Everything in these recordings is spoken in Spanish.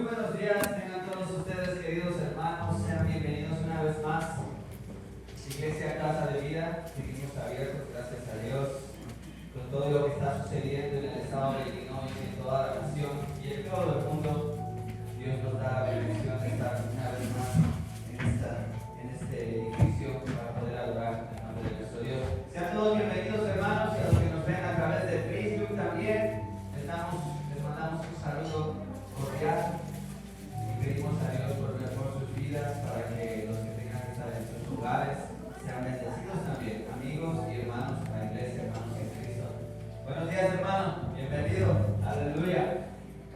buenos días, tengan todos ustedes, queridos hermanos, sean bienvenidos una vez más. Iglesia Casa de Vida, seguimos abiertos, gracias a Dios, con todo lo que está sucediendo en el estado de Illinois y en toda la nación y en todo el mundo. Dios nos da la bendición de estar una vez más en este edificio para poder adorar en el nombre de nuestro Dios. Sean todos bienvenidos, hermanos, y a los que nos ven a través de Facebook también. Les mandamos un saludo cordial y pedimos a Dios por sus vidas para que los que tengan que estar en sus lugares sean bendecidos también, amigos y hermanos de la iglesia, hermanos en Cristo. Buenos días, hermano, bienvenido, aleluya.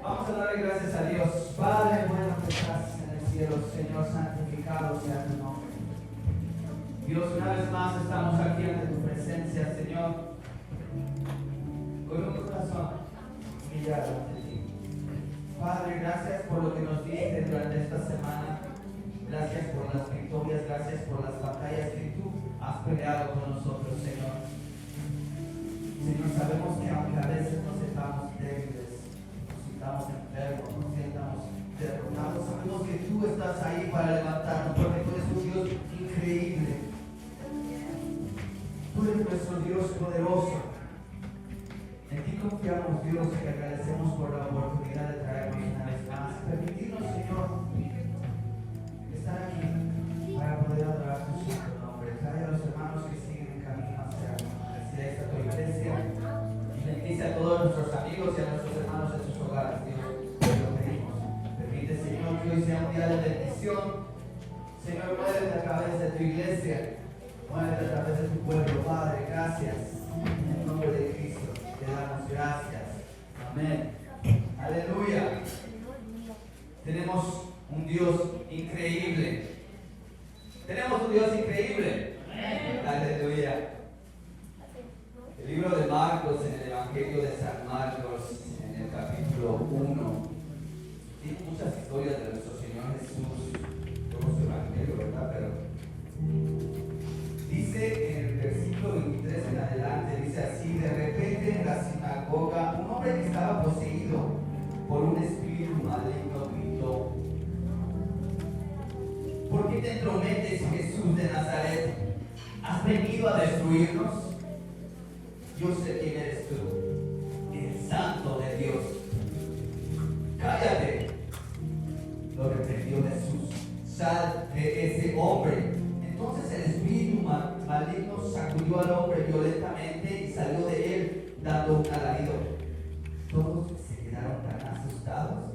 Vamos a darle gracias a Dios. Padre bueno que estás en el cielo, Señor, santificado sea tu nombre. Dios, una vez más estamos aquí ante tu presencia, Señor, con un corazón humillado ante ti. Padre, gracias por lo que nos diste durante esta semana. Gracias por las victorias, gracias por las batallas que tú has peleado con nosotros, Señor. Señor, sabemos que aunque a veces nos sintamos débiles, nos sintamos enfermos, nos sintamos derrotados, sabemos que tú estás ahí para levantarnos, porque tú eres un Dios increíble. Tú eres nuestro Dios poderoso. En ti confiamos, Dios, y agradecemos por la oportunidad de traernos una vez más. Permitirnos, Señor, estar aquí para poder adorar tu santo nombre. Trae a los hermanos que siguen en camino hacia esta tu iglesia. Y bendice a todos nuestros amigos y a nuestros hermanos en sus hogares, Dios. Te lo pedimos. Permite, Señor, que hoy sea un día de bendición. Señor, muévete a través de tu iglesia. Muévete a través de tu pueblo, Padre. Gracias. En el nombre de Cristo. Te damos gracias. Amén. Aleluya. Tenemos un Dios increíble. Tenemos un Dios increíble. Aleluya. El libro de Marcos, en el Evangelio de San Marcos, en el capítulo 1, tiene muchas historias de nuestro Señor Jesús. Todo su Evangelio, ¿verdad? Pero dice en el versículo 23 en adelante, dice así: de repente en la sinagoga un hombre que estaba poseído por un espíritu maligno gritó: ¿por qué te entrometes, Jesús de Nazaret? ¿Has venido a destruirnos? Yo sé quién eres tú, el Santo de Dios. Cállate, lo reprendió Jesús. Sal de ese hombre. Entonces el espíritu maligno sacudió al hombre violentamente y salió de él dando un alarido. Todos se quedaron tan asustados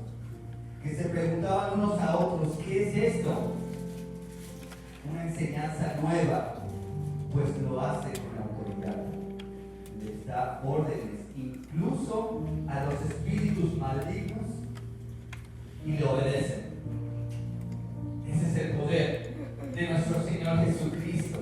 que se preguntaban unos a otros: ¿qué es esto? Una enseñanza nueva, pues lo hace con autoridad. Les da órdenes incluso a los espíritus malignos y le obedecen. Ese es el poder de nuestro Señor Jesucristo.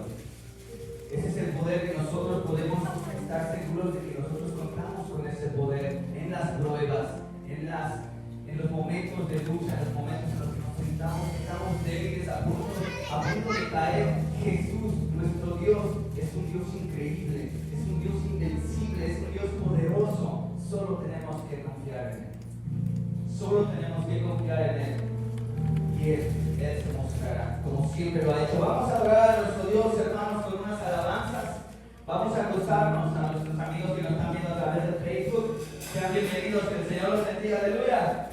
Ese es el poder que nosotros podemos estar seguros de que nosotros contamos con ese poder en las pruebas, en los momentos de lucha, en los momentos en los que nos sentamos, estamos débiles, a punto de caer. Jesús, nuestro Dios, es un Dios increíble, es un Dios invencible, es un Dios poderoso. Solo tenemos que confiar en Él. Solo tenemos que confiar en Él. Y Él se mostrará, como siempre lo ha hecho. Vamos a adorar a nuestro Dios, hermanos, con unas alabanzas. Vamos a acostarnos a nuestros amigos que nos están viendo a través de Facebook. Sean bienvenidos, que el Señor los bendiga. Aleluya.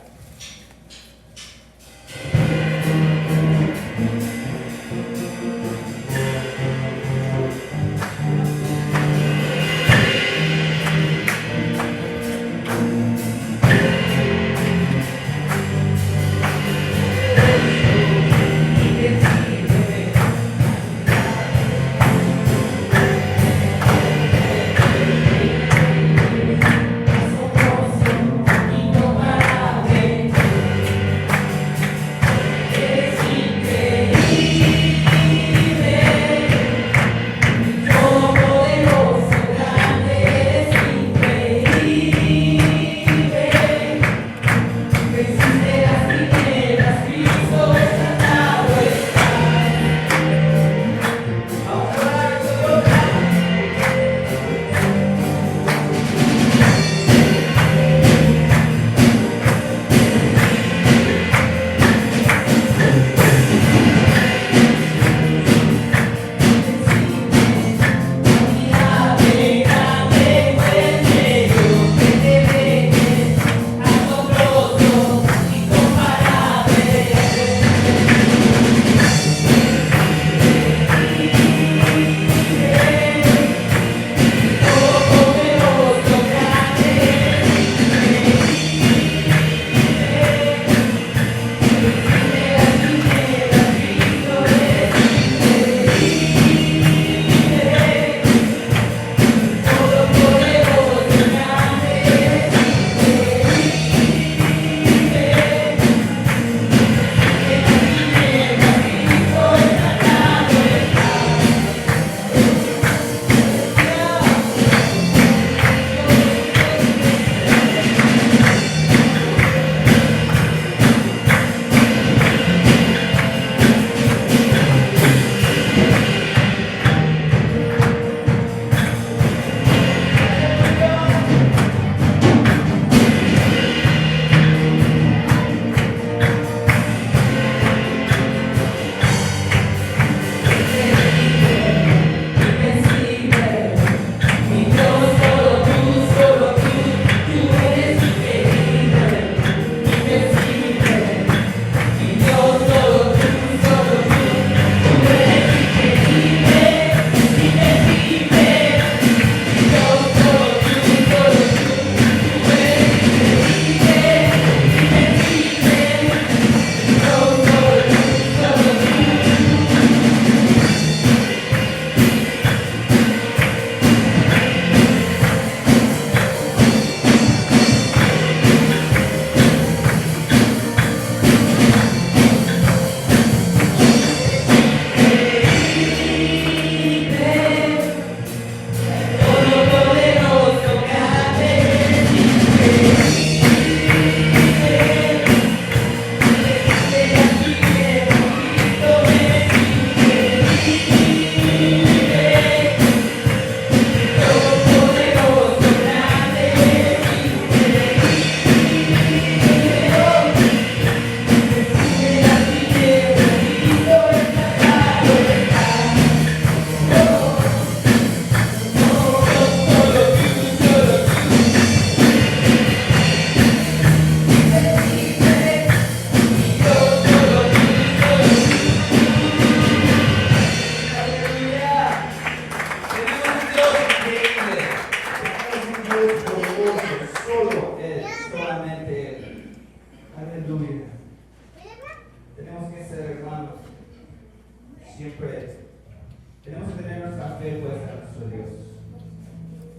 Tenemos que tener nuestra fe puesta en nuestro Dios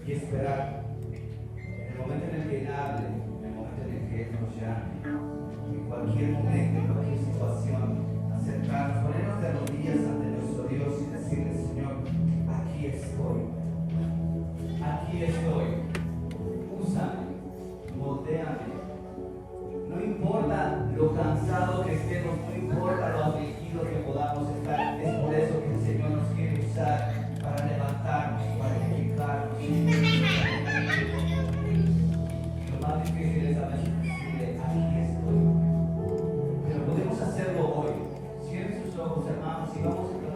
y esperar en el momento en el que Él hable, en el momento en el que Él nos llame, en cualquier momento, en cualquier situación, acercarnos, ponernos de rodillas ante nuestro Dios y decirle: Señor, aquí estoy, úsame, moldéame. No importa lo cansado que estemos, no importa lo afligidos que podamos estar, es por eso que el Señor nos quiere usar para levantarnos, para edificarnos. Y lo más difícil es a veces decirle: aquí estoy. Pero podemos hacerlo hoy. Cierren sus ojos, hermanos, y vamos a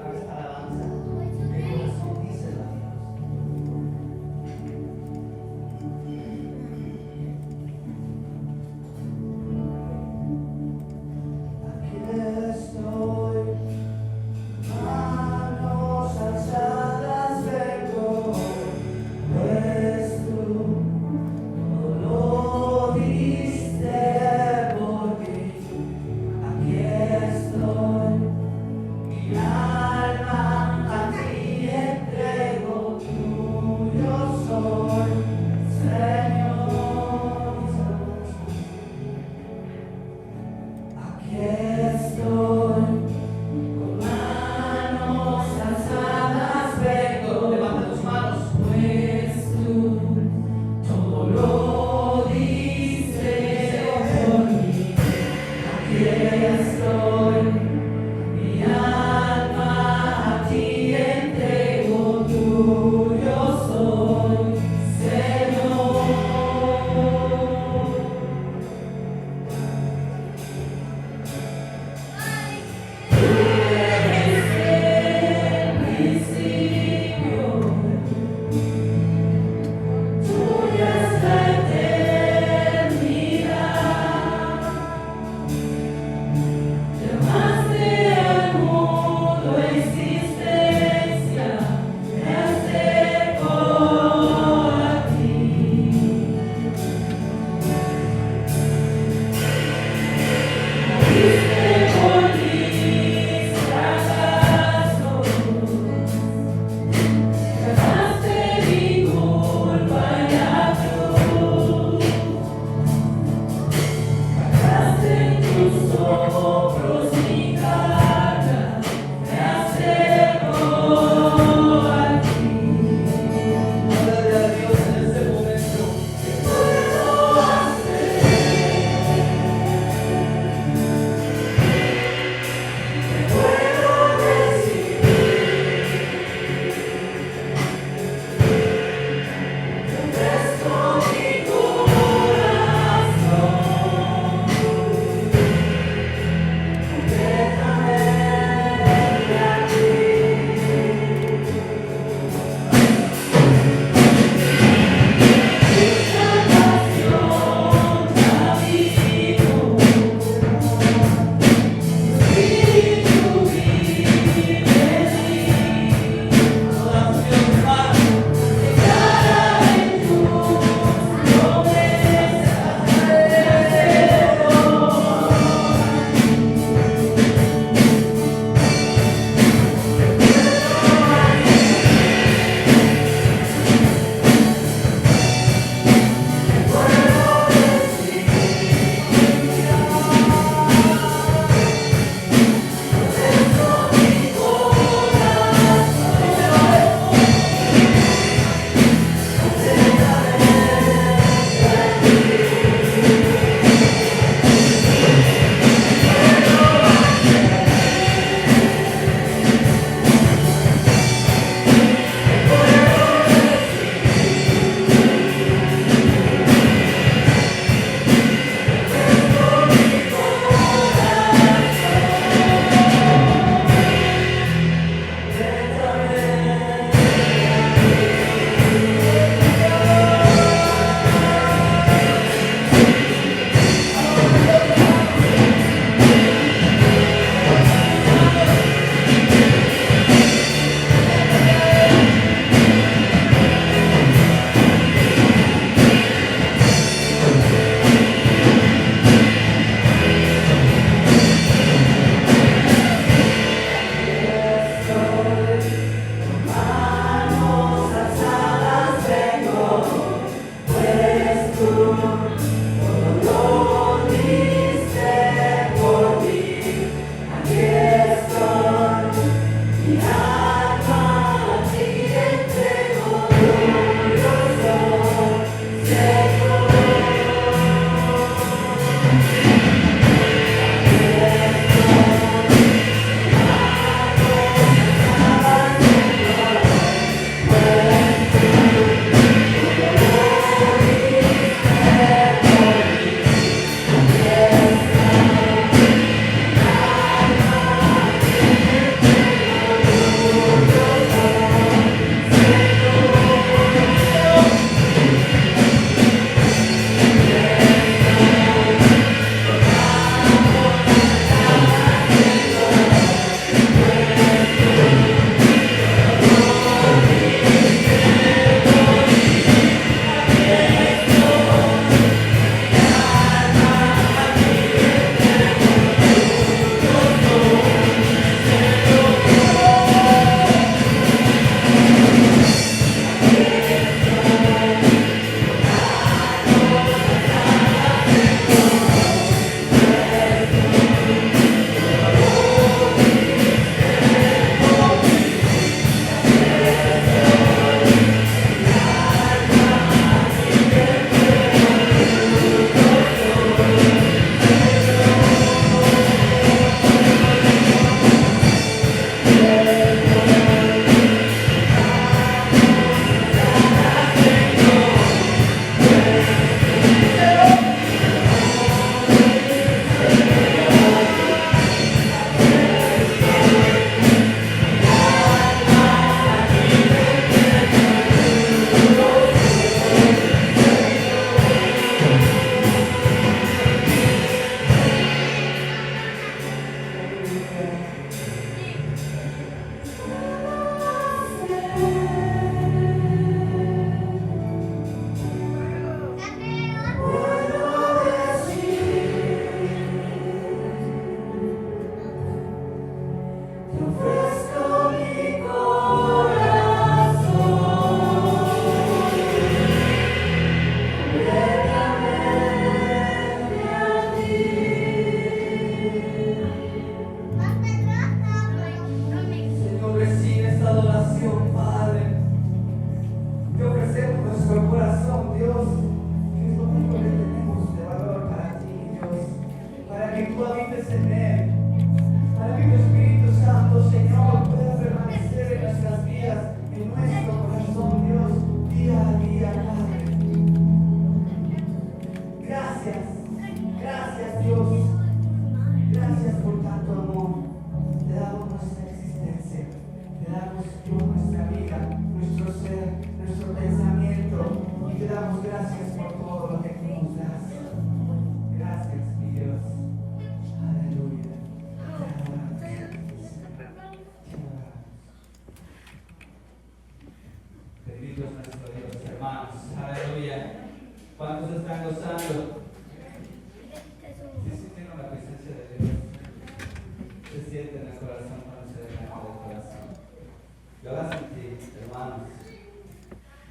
hermanos.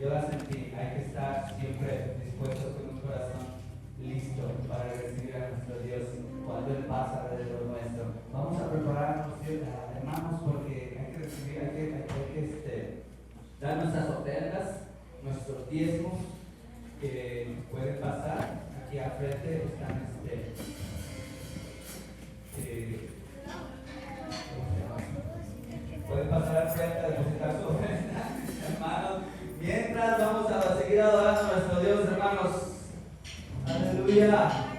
Yo la sentí, hay que estar siempre dispuestos con un corazón listo para recibir a nuestro Dios cuando Él pasa alrededor nuestro. Vamos a prepararnos, hermanos, porque hay que recibir, dar nuestras ofrendas, nuestros diezmos que pueden pasar. Aquí al frente están pueden pasar al frente a depositar su ofrenda, hermanos. Mientras vamos a seguir adorando a nuestro Dios, hermanos. Aleluya.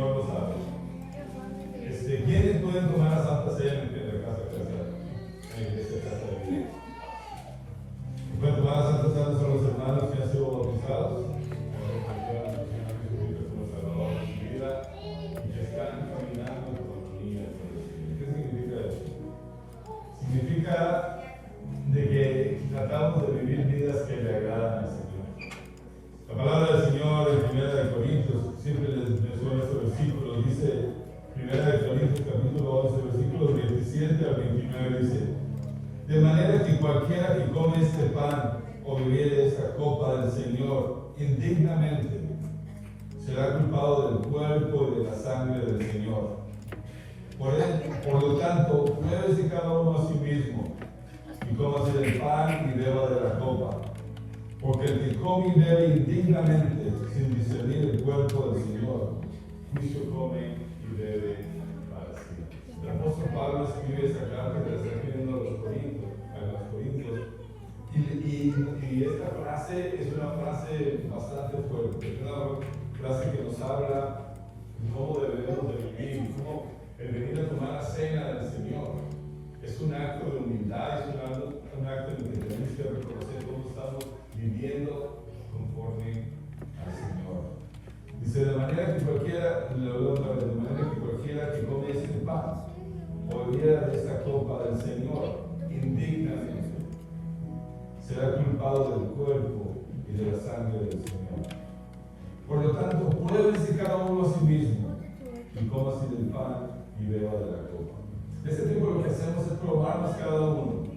Señor lo sabe. ¿Quiénes pueden tomar la Santa Cena en la casa de la iglesia Casa de Vida? Pueden tomar la Santa Cena son los hermanos que han sido bautizados, y que están caminando con los niños. ¿Qué significa eso? Significa de que tratamos de vivir vidas que le agradan al Señor. La palabra del Señor en 1 Corintios, siempre les menciono este versículo, dice 1 Corintios capítulo 11, versículos 27 al 29, dice: de manera que cualquiera que come este pan o bebiere esta copa del Señor indignamente será culpado del cuerpo y de la sangre del Señor. Por lo tanto, pruébese cada uno a sí mismo y cómase del pan y beba de la copa. Porque el que come y bebe indignamente, sin discernir el cuerpo del Señor, juicio come y bebe para sí. El apóstol Pablo escribe esa carta que le está escribiendo a los Corintios. Y esta frase es una frase bastante fuerte. Es una frase que nos habla de cómo debemos de vivir, cómo el venir a tomar la cena del Señor es un acto de humildad, es un acto en el que tenemos que reconocer cómo estamos viviendo conforme al Señor. Dice, de manera que cualquiera que come este pan o bebiera de esta copa del Señor indignamente será culpado del cuerpo y de la sangre del Señor. Por lo tanto, pruébese cada uno a sí mismo y cómase del pan y beba de la copa. En este tiempo lo que hacemos es probarnos cada uno,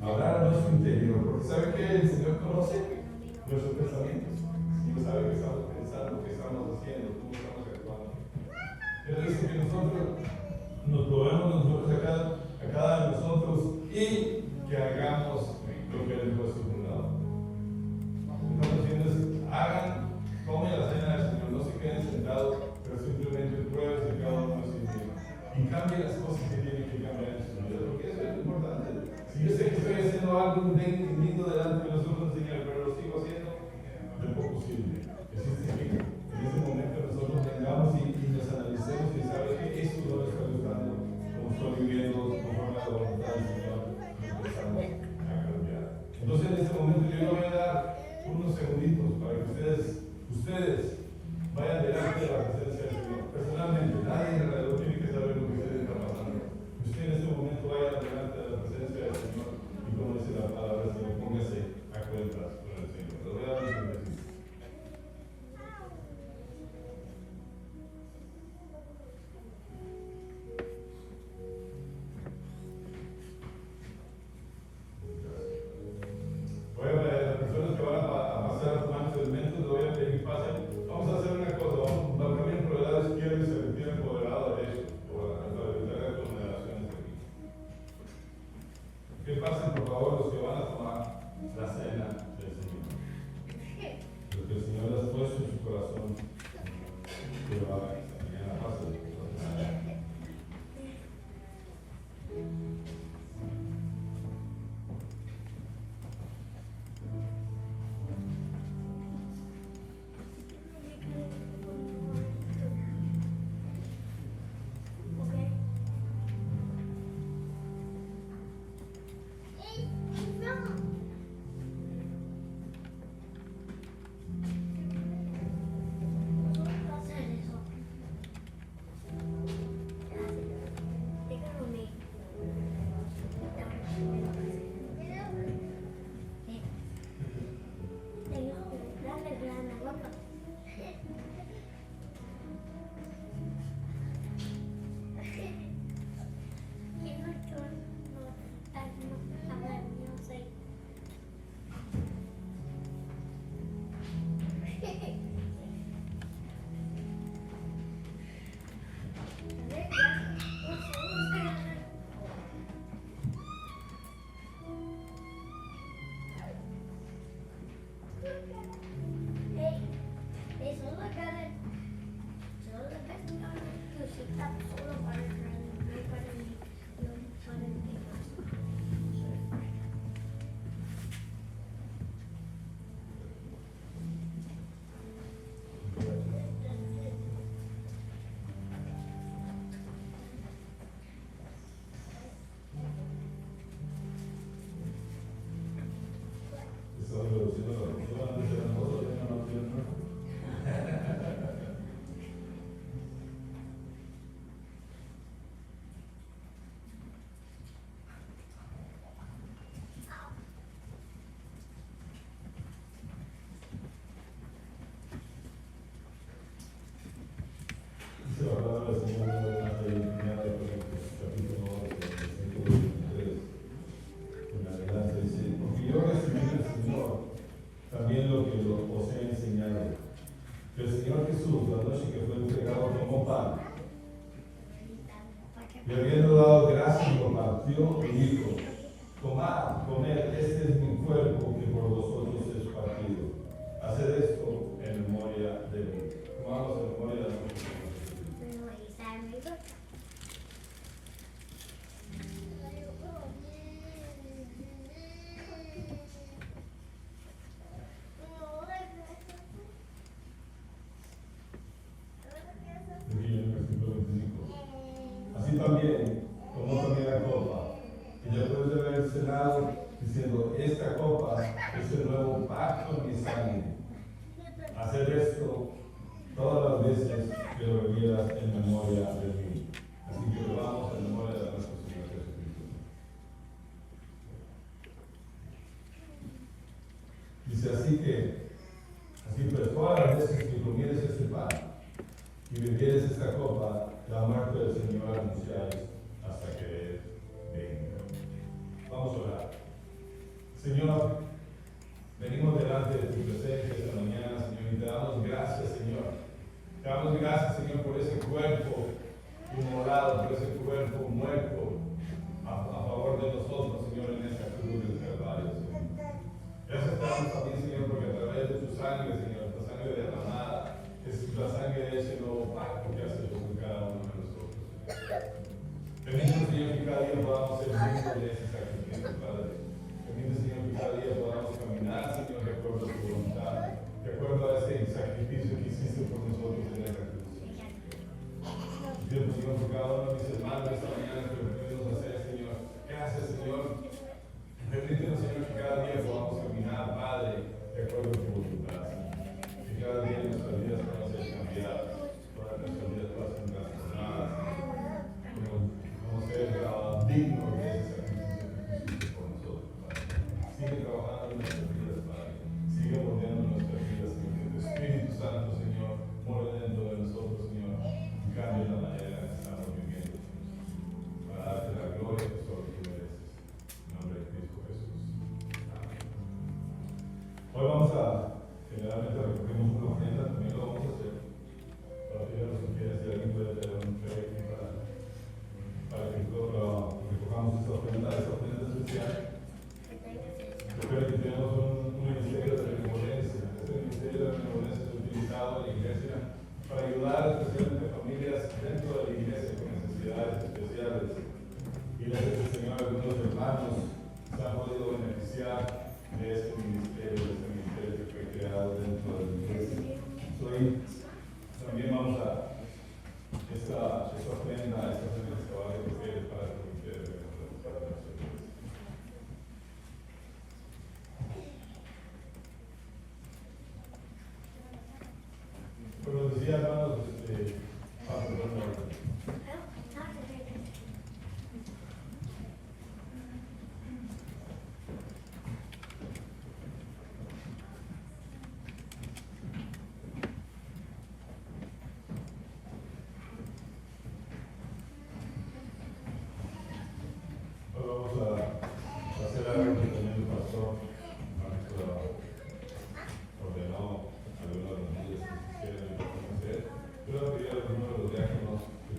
hablar a nuestro interior, porque sabe que el Señor conoce nuestros pensamientos. Dios sabe qué estamos pensando, qué estamos haciendo, cómo estamos actuando. Él dice que nosotros nos probemos nosotros a cada de nosotros y que hagamos lo que Él dijo a su lado. Lo que estamos diciendo es, tomen la cena del Señor, no se queden sentados, pero simplemente prueben de cada uno de sí mismo y cambien las cosas que tienen que cambiar en su vida, porque eso es lo importante. Si yo sé que estoy haciendo algo indigno delante de nosotros, Señor, pero lo sigo haciendo, no es posible. Eso significa que en ese momento nosotros vengamos y nos analicemos y saber que eso no lo está gustando, como estoy viviendo conforme a la voluntad del Señor, empezamos a cambiar. Entonces en este momento yo le voy a dar unos segunditos para que ustedes vayan delante de la presencia del Señor. Personalmente, nadie alrededor tiene que saber lo que ustedes están pasando. Usted en este momento vaya delante de la presencia del Señor y como dice la palabra del Señor, póngase a cuentas con el Señor. Les voy a dar un ejercicio. Voy a ver, las personas que van a pasar a tomar sus elementos, les voy a pedir que pasen. Vamos a hacer una cosa, vamos a caminar por el lado izquierdo y se retiran por el lado derecho, para evitar aglomeraciones aquí. Que pasen por favor los que van a tomar la cena del Señor. Lo que el Señor les ha puesto en su corazón, que lo hagan esta mañana. Pasen. Dice la palabra del Señor una vez más ahí en Primera de Corintios, capítulo 11, versículo 23. En adelante dice, porque yo recibí del Señor también lo que os he enseñado. Que el Señor Jesús, la noche que fue entregado, tomó pan. Y habiendo dado gracias, lo partió y dijo, tomad, comed, este es mi cuerpo que por vosotros es partido. Haced esto en memoria de mí. Tomamos en memoria de nosotros. Así también, tomó también la copa, y después de haber cenado, diciendo, esta copa es el nuevo pacto en mi sangre. Hacer esto todas las veces que lo bebieras en memoria de mí. Así que bebamos en memoria de nuestro Señor Jesucristo. Dice así pues, todas las veces que comieres este pan y bebieres esta copa, la muerte del Señor anunciáis hasta que Él venga. Vamos a orar. Señor, venimos delante de tu presencia esta mañana, Señor, y te damos gracias, Señor. Te damos gracias, Señor, por ese cuerpo inmolado, por ese cuerpo muerto a favor de nosotros, Señor, en esta cruz del Calvario, Señor. Gracias te damos también, Señor, porque a través de tu sangre, Señor, tu sangre derramada, es la sangre de ese nuevo pacto que haces con cada uno de nosotros. Permite, Señor, que cada día podamos ser dignos de ese sacrificio, Padre. Permite, Señor, que cada día podamos caminar, Señor, de acuerdo a tu voluntad, de acuerdo a ese sacrificio que hiciste por nosotros en esa cruz. Dios, Señor, por cada uno de mis hermanos esta mañana que lo podemos hacer, Señor. Gracias, Señor. Permítenos, Señor, que cada día podamos caminar, Padre, de acuerdo a tu voluntad. Que cada día nuestras vidas puedan ser cambiadas, todas nuestras vidas puedan ser transformadas, como ser dignos de ese sacrificio que hiciste por nosotros, Padre. Sigue trabajando en nuestras vidas, Padre. Sigue moldeando nuestras vidas, Señor. Que tu Espíritu Santo, Señor, more dentro de nosotros, Señor, y cambie la manera en que estamos viviendo, Señor. Para darte la gloria que solo tú mereces. En nombre de Cristo Jesús. Amén. Hoy vamos a, generalmente recogemos una ofrenda, también lo vamos a hacer. Para que nos sugiera si alguien puede tener un fe aquí para que recojamos esta ofrenda especial. Recuerden que tenemos un ministerio de benevolencia. Este ministerio de benevolencia es utilizado en la iglesia para ayudar especialmente a familias dentro de la iglesia con necesidades especiales. Y gracias al Señor, algunos hermanos se han podido beneficiar de este ministerio que fue creado dentro de la iglesia. Hoy también vamos a esta ofrenda que se va a recoger para el comité de benevolencia para nuestra iglesia. Como decía, hermanos, paso por un orden. Vamos a hacer algo que también el pastor ordenó algunos de los días que quisieran hacer. Yo le pedí a algunos de los diáconos que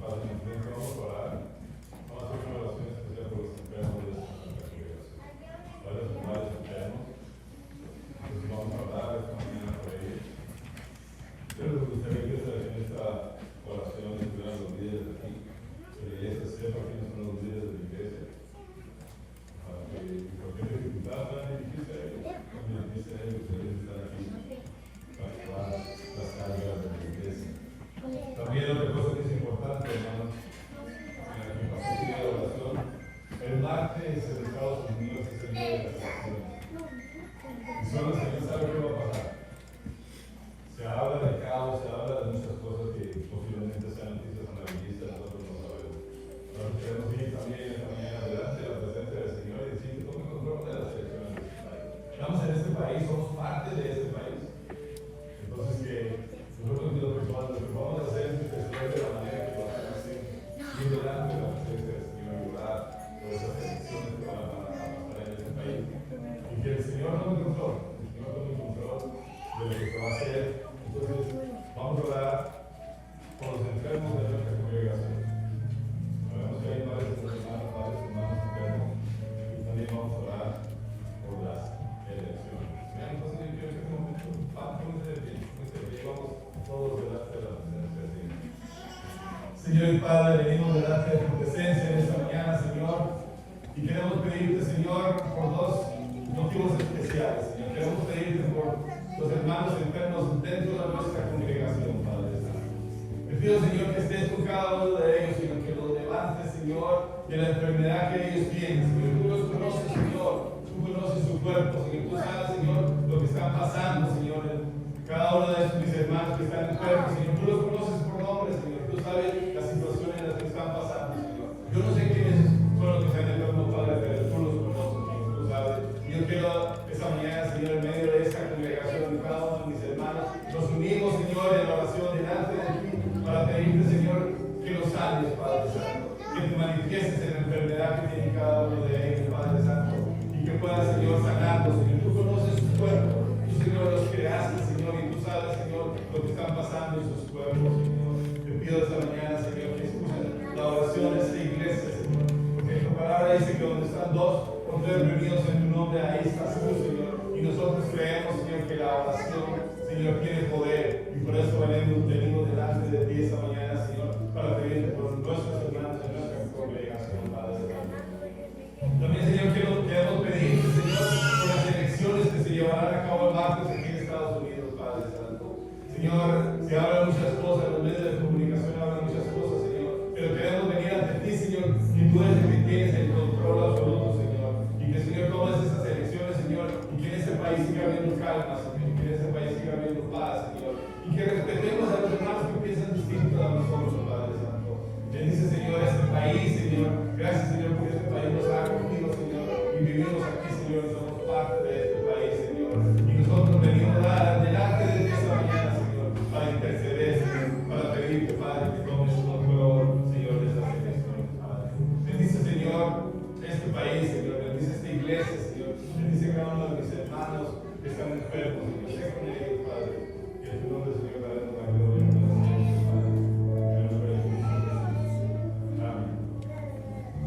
delante de la presencia de Dios. Señor y Padre, venimos delante de tu presencia en esta mañana, Señor, y queremos pedirte, Señor, por dos motivos especiales, Señor. Queremos pedirte por los hermanos enfermos dentro de nuestra congregación, Padre Santo. Te pido, Señor, que estés con cada uno de ellos, Señor, que los levantes, Señor, de la enfermedad que ellos tienen, Señor. Tú los conoces, Señor, tú conoces su cuerpo, Señor. Tú sabes, Señor, lo que están pasando, Señor, en cada uno de mis hermanos que están enfermos, Señor. Tú los conoces por nombre, Señor. Tú sabes las situaciones en las que están pasando, Señor. Yo no sé quiénes son los que están enfermos, Padre, pero tú los conoces, Señor. Tú sabes. Y yo quiero esta mañana, Señor, en medio de esta congregación, cada uno de mis hermanos, nos unimos, Señor, en oración delante de ti, para pedirte, Señor, que los sanes, Padre Santo, que te manifiestes en la enfermedad que tiene cada uno de ellos, Padre Santo, y que puedas, Señor, sanarlos, Señor. Tú conoces su cuerpo, tú, Señor, los creaste, Señor, y tú sabes, Señor, lo que están pasando en sus cuerpos, Señor. Te pido esta mañana, Señor, que escuchen la oración de esta iglesia, Señor, porque tu palabra dice que donde están dos o tres reunidos en tu nombre, ahí estás tú, Señor, y nosotros creemos, Señor, que la oración, Señor, tiene poder, y por eso venimos delante de ti esta mañana, Señor, para pedirte por nuestros hermanos en nuestra congregación, Padre Santo. También, Señor, queremos pedirte, Señor, por las elecciones que se llevarán a cabo el martes aquí en Estados Unidos, Padre Santo. Señor, se hablan muchas cosas, los medios de comunicación hablan muchas cosas, Señor, pero queremos venir ante ti, Señor, que tú eres el que tienes el control absoluto, Señor, y que, Señor, tomes esas elecciones, Señor, y que en este país siga habiendo calma, Señor, y que en este país siga habiendo paz, Señor, y que respetemos a los hermanos que piensan distinto a nosotros, Padre Santo. Bendice, Señor, este país, Señor. Gracias, Señor, porque este país nos ha acogido, Señor, y vivimos aquí, Señor, y somos parte de este país, Señor. Y nosotros venimos delante de ti esta mañana, Señor, para interceder, Señor, para pedirte, Padre, que tomes control, Señor, de estas elecciones, Padre. Bendice, Señor, este país, Señor. Bendice esta iglesia, Señor. Bendice cada uno de mis hermanos que están enfermos, Señor. Sé con ellos, Padre. Y en tu nombre, Señor, daremos la gloria.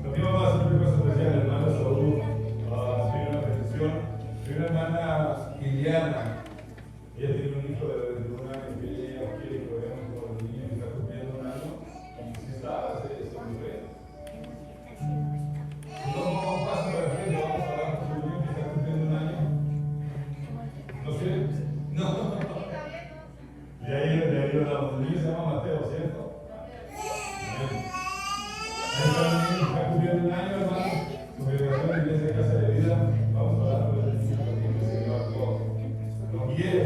También vamos a hacer una cosa especial, hermano Saúl. Tiene una petición. Tiene una hermana Liliana. Ella tiene un hijo de 21 años que ella quiere que lo veamos por el niño que está cumpliendo un año. Y si está, se muy bien. No pasa por el frente, vamos a hablar con su niño que está cumpliendo un año. ¿No sé? No. Y ahí lo damos. El niño se llama Mateo, ¿cierto? Amén. Ahí está el niño que está cumpliendo un año, hermano. Congregación de Iglesia de Casa de Vida. Vamos a hablar con el niño que el Señor lo guíe.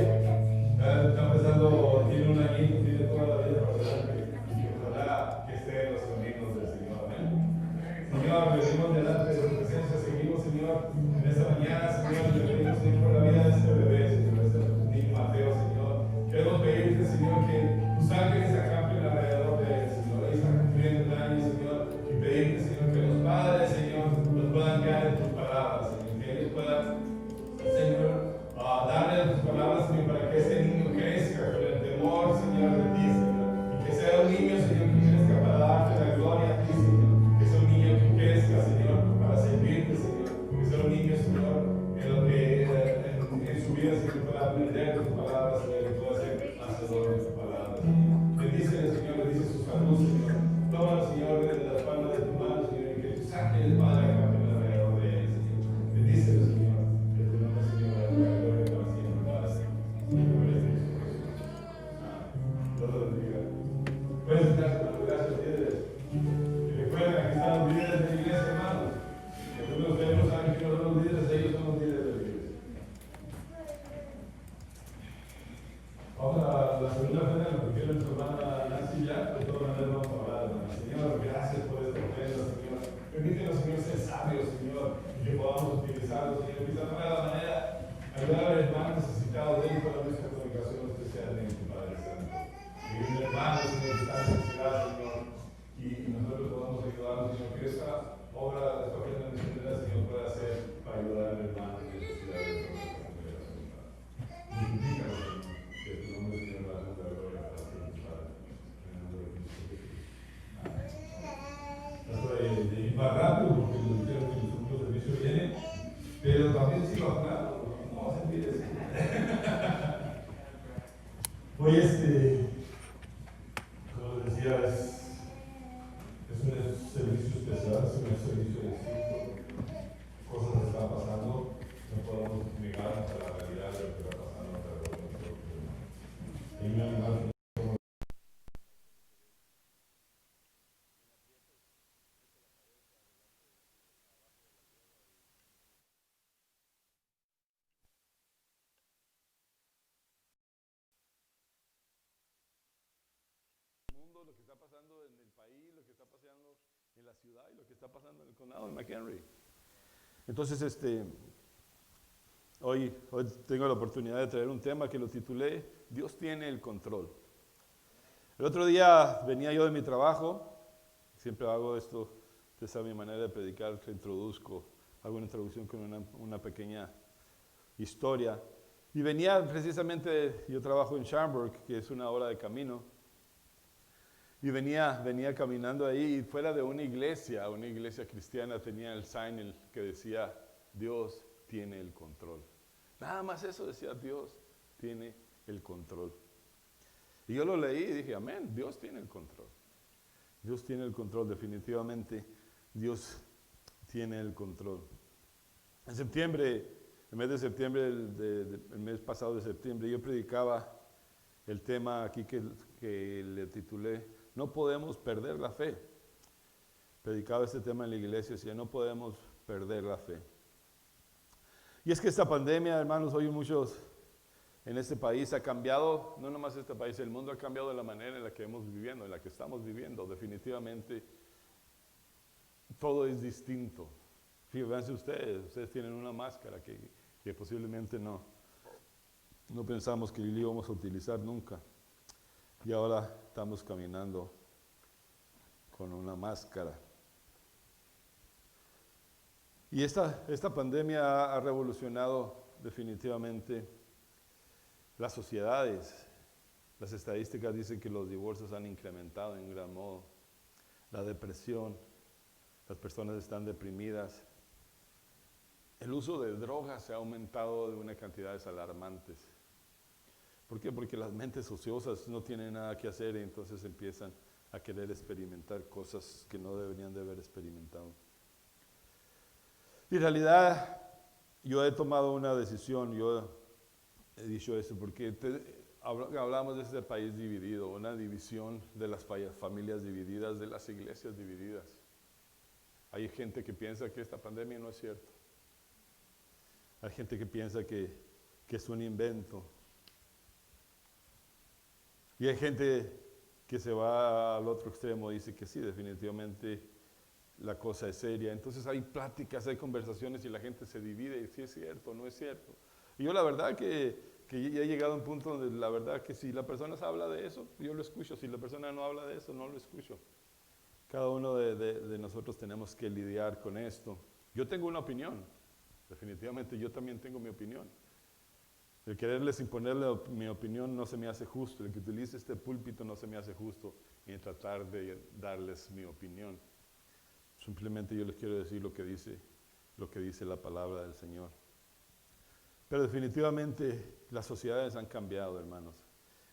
Está empezando, tiene un añito, tiene toda la vida para adelante. Y ojalá que esté en los caminos del Señor. Amén. Señor, venimos delante de tu presencia. Seguimos, Señor, en esta mañana, Señor. Y le pedimos, Señor, por la vida de este bebé, Señor, de este niño Mateo, Señor. Queremos pedirte, Señor, que tus ángeles acampen alrededor de él, Señor. Ahí está cumpliendo un año, Señor. Y pedirte, Señor, que los padres, Señor, los puedan guiar en tus palabras, Señor. Que ellos puedan, Señor, darle tus palabras, Señor, para que ese niño crezca con el temor, Señor, de ti, Señor. Y que sea un niño, Señor, que crezca para darte la gloria a ti, Señor. Que sea un niño que crezca, Señor, para servirte, Señor. Que sea un niño, Señor, en lo que en su vida, Señor, pueda aprender tus palabras, Señor, que pueda ser hacedor de tus palabras, Señor. Bendícele, Señor, bendice su salud, Señor. Tómalo, Señor, desde las palmas de tu mano, Señor, y que tu sangre, Padre, acampe alrededor de él, Señor. Bendícelo, Señor. Que tu nombre, Señor, la gloria para siempre, Padre. En el nombre de Jesús. Dios los bendiga. Pueden sentarse, hermano. Gracias a ustedes. Y recuerden, aquí están los líderes de la iglesia, hermanos. Que nosotros tenemos aquí que no son los líderes, ellos son los líderes de la iglesia. Vamos a la segunda ofrenda, lo que quiere nuestra hermana Nancy ya. De todas maneras vamos a hablar, hermano. Señor, gracias por esta ofrenda, Señor. Permítenos, Señor, ser sabios, Señor, y que podamos utilizarlo, Señor. Quizás no de la manera ayudar al hermano necesitado dentro de nuestra congregación, especialmente, Padre Santo. Y un hermano, Señor, que está en necesidad, Señor, y nosotros podamos ayudarnos, Señor, que esta obra, esta ofrenda misionera, Señor, pueda ser para ayudar al hermano en necesidad de nuestra congregación, Padre. Multiplícalo, Señor. Que tu nombre, Señor, la gloria para siempre, Padre. En el nombre de Cristo. Amén. Trato de ir más rápido porque los dijeron que el segundo servicio viene, pero también sigo hablando, no se olvide. Hoy está pasando en el país, lo que está pasando en la ciudad y lo que está pasando en el condado de McHenry. Entonces, hoy tengo la oportunidad de traer un tema que lo titulé Dios tiene el control. El otro día venía yo de mi trabajo, siempre hago esto, esta es mi manera de predicar, que introduzco, hago una introducción con una pequeña historia. Y venía precisamente, yo trabajo en Schaumburg, que es una hora de camino, y venía caminando ahí, y fuera de una iglesia cristiana, tenía el sign que decía, Dios tiene el control. Nada más eso decía, Dios tiene el control. Y yo lo leí y dije, amén, Dios tiene el control. Dios tiene el control, definitivamente Dios tiene el control. En septiembre, el mes de septiembre, el mes pasado de septiembre, yo predicaba el tema aquí que le titulé, no podemos perder la fe. Predicaba este tema en la iglesia, decía, no podemos perder la fe. Y es que esta pandemia, hermanos, hoy muchos en este país ha cambiado, no nomás este país, el mundo ha cambiado de la manera en la que en la que estamos viviendo. Definitivamente todo es distinto. Fíjense ustedes tienen una máscara que posiblemente no pensamos que la íbamos a utilizar nunca. Y ahora estamos caminando con una máscara. Y esta pandemia ha revolucionado definitivamente las sociedades. Las estadísticas dicen que los divorcios han incrementado en gran modo. La depresión, las personas están deprimidas. El uso de drogas se ha aumentado de una cantidad alarmantes. ¿Por qué? Porque las mentes ociosas no tienen nada que hacer y entonces empiezan a querer experimentar cosas que no deberían de haber experimentado. Y en realidad yo he tomado una decisión, yo he dicho eso porque hablamos de este país dividido, una división de las familias divididas, de las iglesias divididas. Hay gente que piensa que esta pandemia no es cierto. Hay gente que piensa que es un invento. Y hay gente que se va al otro extremo y dice que sí, definitivamente la cosa es seria. Entonces hay pláticas, hay conversaciones y la gente se divide y si es cierto, no es cierto. Y yo la verdad que ya he llegado a un punto donde la verdad que si la persona habla de eso, yo lo escucho. Si la persona no habla de eso, no lo escucho. Cada uno de nosotros tenemos que lidiar con esto. Yo tengo una opinión, definitivamente yo también tengo mi opinión. El quererles imponerle mi opinión no se me hace justo. El que utilice este púlpito no se me hace justo en tratar de darles mi opinión. Simplemente yo les quiero decir lo que dice la palabra del Señor. Pero definitivamente las sociedades han cambiado, hermanos.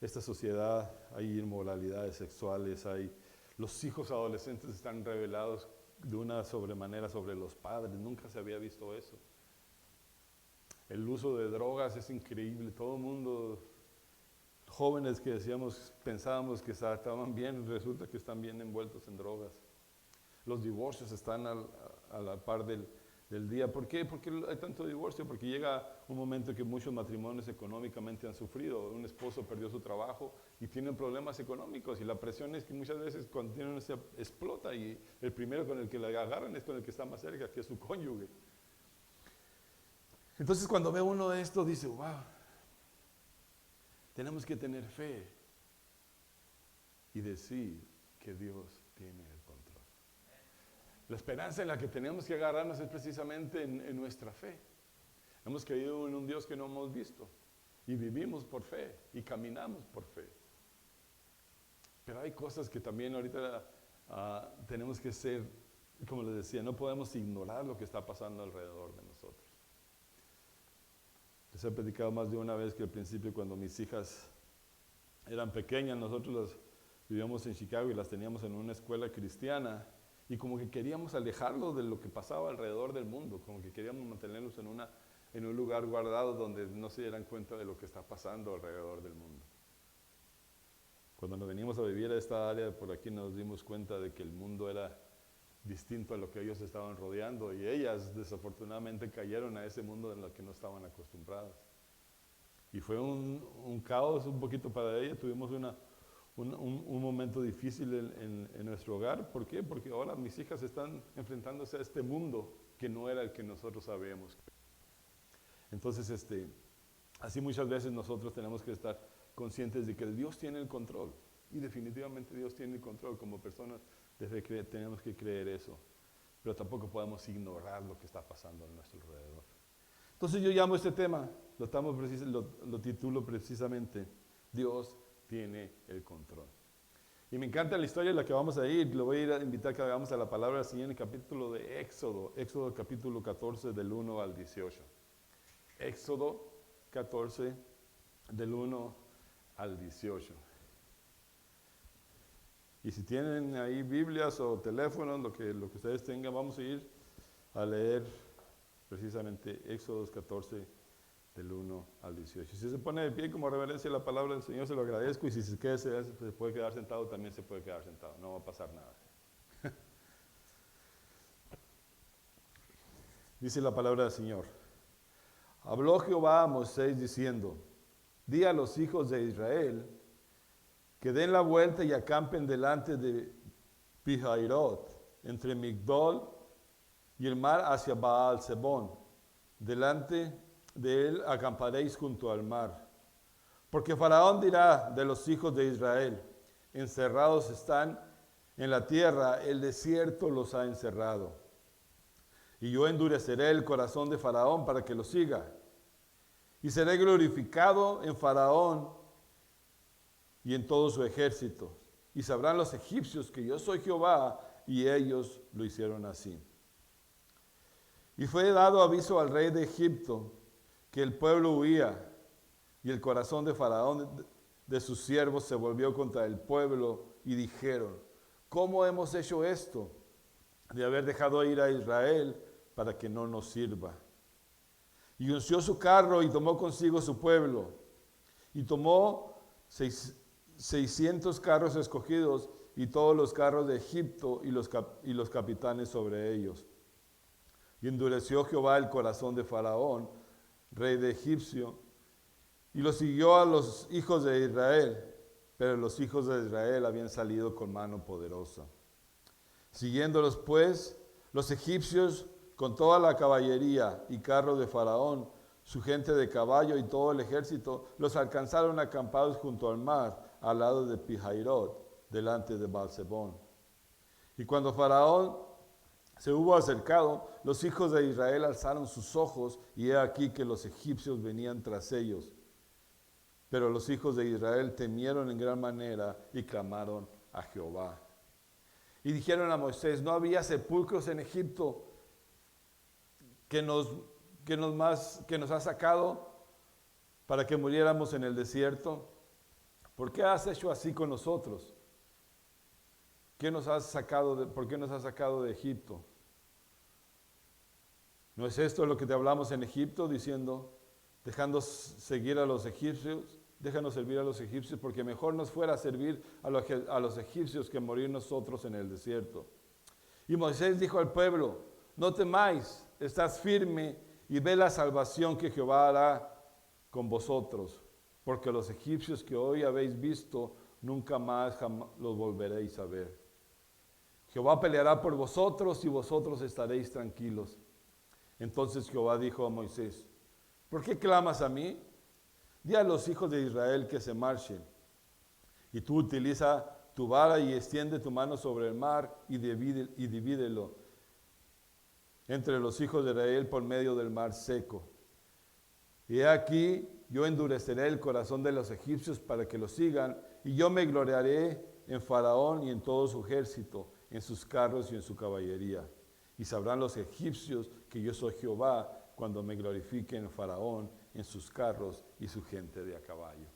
Esta sociedad, hay inmoralidades sexuales, los hijos adolescentes están revelados de una sobremanera sobre los padres. Nunca se había visto eso. El uso de drogas es increíble. Todo el mundo, jóvenes que pensábamos que estaban bien, resulta que están bien envueltos en drogas. Los divorcios están a la par del día. ¿Por qué? Porque hay tanto divorcio, porque llega un momento que muchos matrimonios económicamente han sufrido. Un esposo perdió su trabajo y tienen problemas económicos y la presión es que muchas veces cuando tienen se explota y el primero con el que la agarran es con el que está más cerca, que es su cónyuge. Entonces cuando ve uno esto dice, wow, tenemos que tener fe y decir que Dios tiene el control. La esperanza en la que tenemos que agarrarnos es precisamente en nuestra fe. Hemos creído en un Dios que no hemos visto y vivimos por fe y caminamos por fe. Pero hay cosas que también ahorita tenemos que ser, como les decía, no podemos ignorar lo que está pasando alrededor de nosotros. Les he platicado más de una vez que al principio cuando mis hijas eran pequeñas, nosotros vivíamos en Chicago y las teníamos en una escuela cristiana y como que queríamos alejarlos de lo que pasaba alrededor del mundo, como que queríamos mantenerlos en un lugar guardado donde no se dieran cuenta de lo que está pasando alrededor del mundo. Cuando nos venimos a vivir a esta área por aquí nos dimos cuenta de que el mundo era distinto a lo que ellos estaban rodeando y ellas desafortunadamente cayeron a ese mundo en el que no estaban acostumbradas. Y fue un caos un poquito para ellas. Tuvimos un momento difícil en nuestro hogar. ¿Por qué? Porque ahora mis hijas están enfrentándose a este mundo que no era el que nosotros sabíamos. Entonces, así muchas veces nosotros tenemos que estar conscientes de que Dios tiene el control. Y definitivamente Dios tiene el control. Como personas tenemos que creer eso. Pero tampoco podemos ignorar lo que está pasando a nuestro alrededor. Entonces yo llamo este tema, lo titulo precisamente, Dios tiene el control. Y me encanta la historia en la que vamos a ir. Lo voy a ir a invitar que hagamos a la palabra del Señor en el capítulo de Éxodo capítulo 14 del 1 al 18. Éxodo 14 del 1 al 18. Y si tienen ahí Biblias o teléfonos, lo que ustedes tengan, vamos a ir a leer precisamente Éxodo 14 del 1 al 18. Si se pone de pie como reverencia a la palabra del Señor, se lo agradezco. Y si se puede quedar sentado, también se puede quedar sentado. No va a pasar nada. Dice la palabra del Señor. Habló Jehová a Moisés diciendo, di a los hijos de Israel que den la vuelta y acampen delante de Pihairot, entre Migdol y el mar hacia Baal-Zebón. Delante de él acamparéis junto al mar. Porque Faraón dirá de los hijos de Israel, encerrados están en la tierra, el desierto los ha encerrado. Y yo endureceré el corazón de Faraón para que lo siga. Y seré glorificado en Faraón y en todo su ejército. Y sabrán los egipcios que yo soy Jehová, y ellos lo hicieron así. Y fue dado aviso al rey de Egipto que el pueblo huía, y el corazón de Faraón de sus siervos se volvió contra el pueblo, y dijeron, ¿cómo hemos hecho esto? De haber dejado ir a Israel para que no nos sirva. Y unció su carro y tomó consigo su pueblo, y tomó 600 carros escogidos y todos los carros de Egipto y los capitanes sobre ellos. Y endureció Jehová el corazón de Faraón, rey de Egipcio, y lo siguió a los hijos de Israel, pero los hijos de Israel habían salido con mano poderosa. Siguiéndolos pues, los egipcios con toda la caballería y carros de Faraón, su gente de caballo y todo el ejército, los alcanzaron acampados junto al mar, al lado de Pihairot, delante de Baal-Zebón. Y cuando Faraón se hubo acercado, los hijos de Israel alzaron sus ojos, y he aquí que los egipcios venían tras ellos. Pero los hijos de Israel temieron en gran manera y clamaron a Jehová. Y dijeron a Moisés, ¿no había sepulcros en Egipto que nos ha sacado para que muriéramos en el desierto? ¿Por qué has hecho así con nosotros? ¿Por qué nos has sacado de Egipto? ¿No es esto lo que te hablamos en Egipto, diciendo, dejando seguir a los egipcios? Déjanos servir a los egipcios, porque mejor nos fuera servir a los egipcios que morir nosotros en el desierto. Y Moisés dijo al pueblo, no temáis, estad firme y ve la salvación que Jehová hará con vosotros, porque los egipcios que hoy habéis visto, nunca más los volveréis a ver. Jehová peleará por vosotros y vosotros estaréis tranquilos. Entonces Jehová dijo a Moisés, ¿por qué clamas a mí? Di a los hijos de Israel que se marchen. Y tú utiliza tu vara y extiende tu mano sobre el mar y divídelo entre los hijos de Israel por medio del mar seco. Y he aquí, yo endureceré el corazón de los egipcios para que los sigan, y yo me gloriaré en Faraón y en todo su ejército, en sus carros y en su caballería. Y sabrán los egipcios que yo soy Jehová cuando me glorifique en Faraón, en sus carros y su gente de a caballo.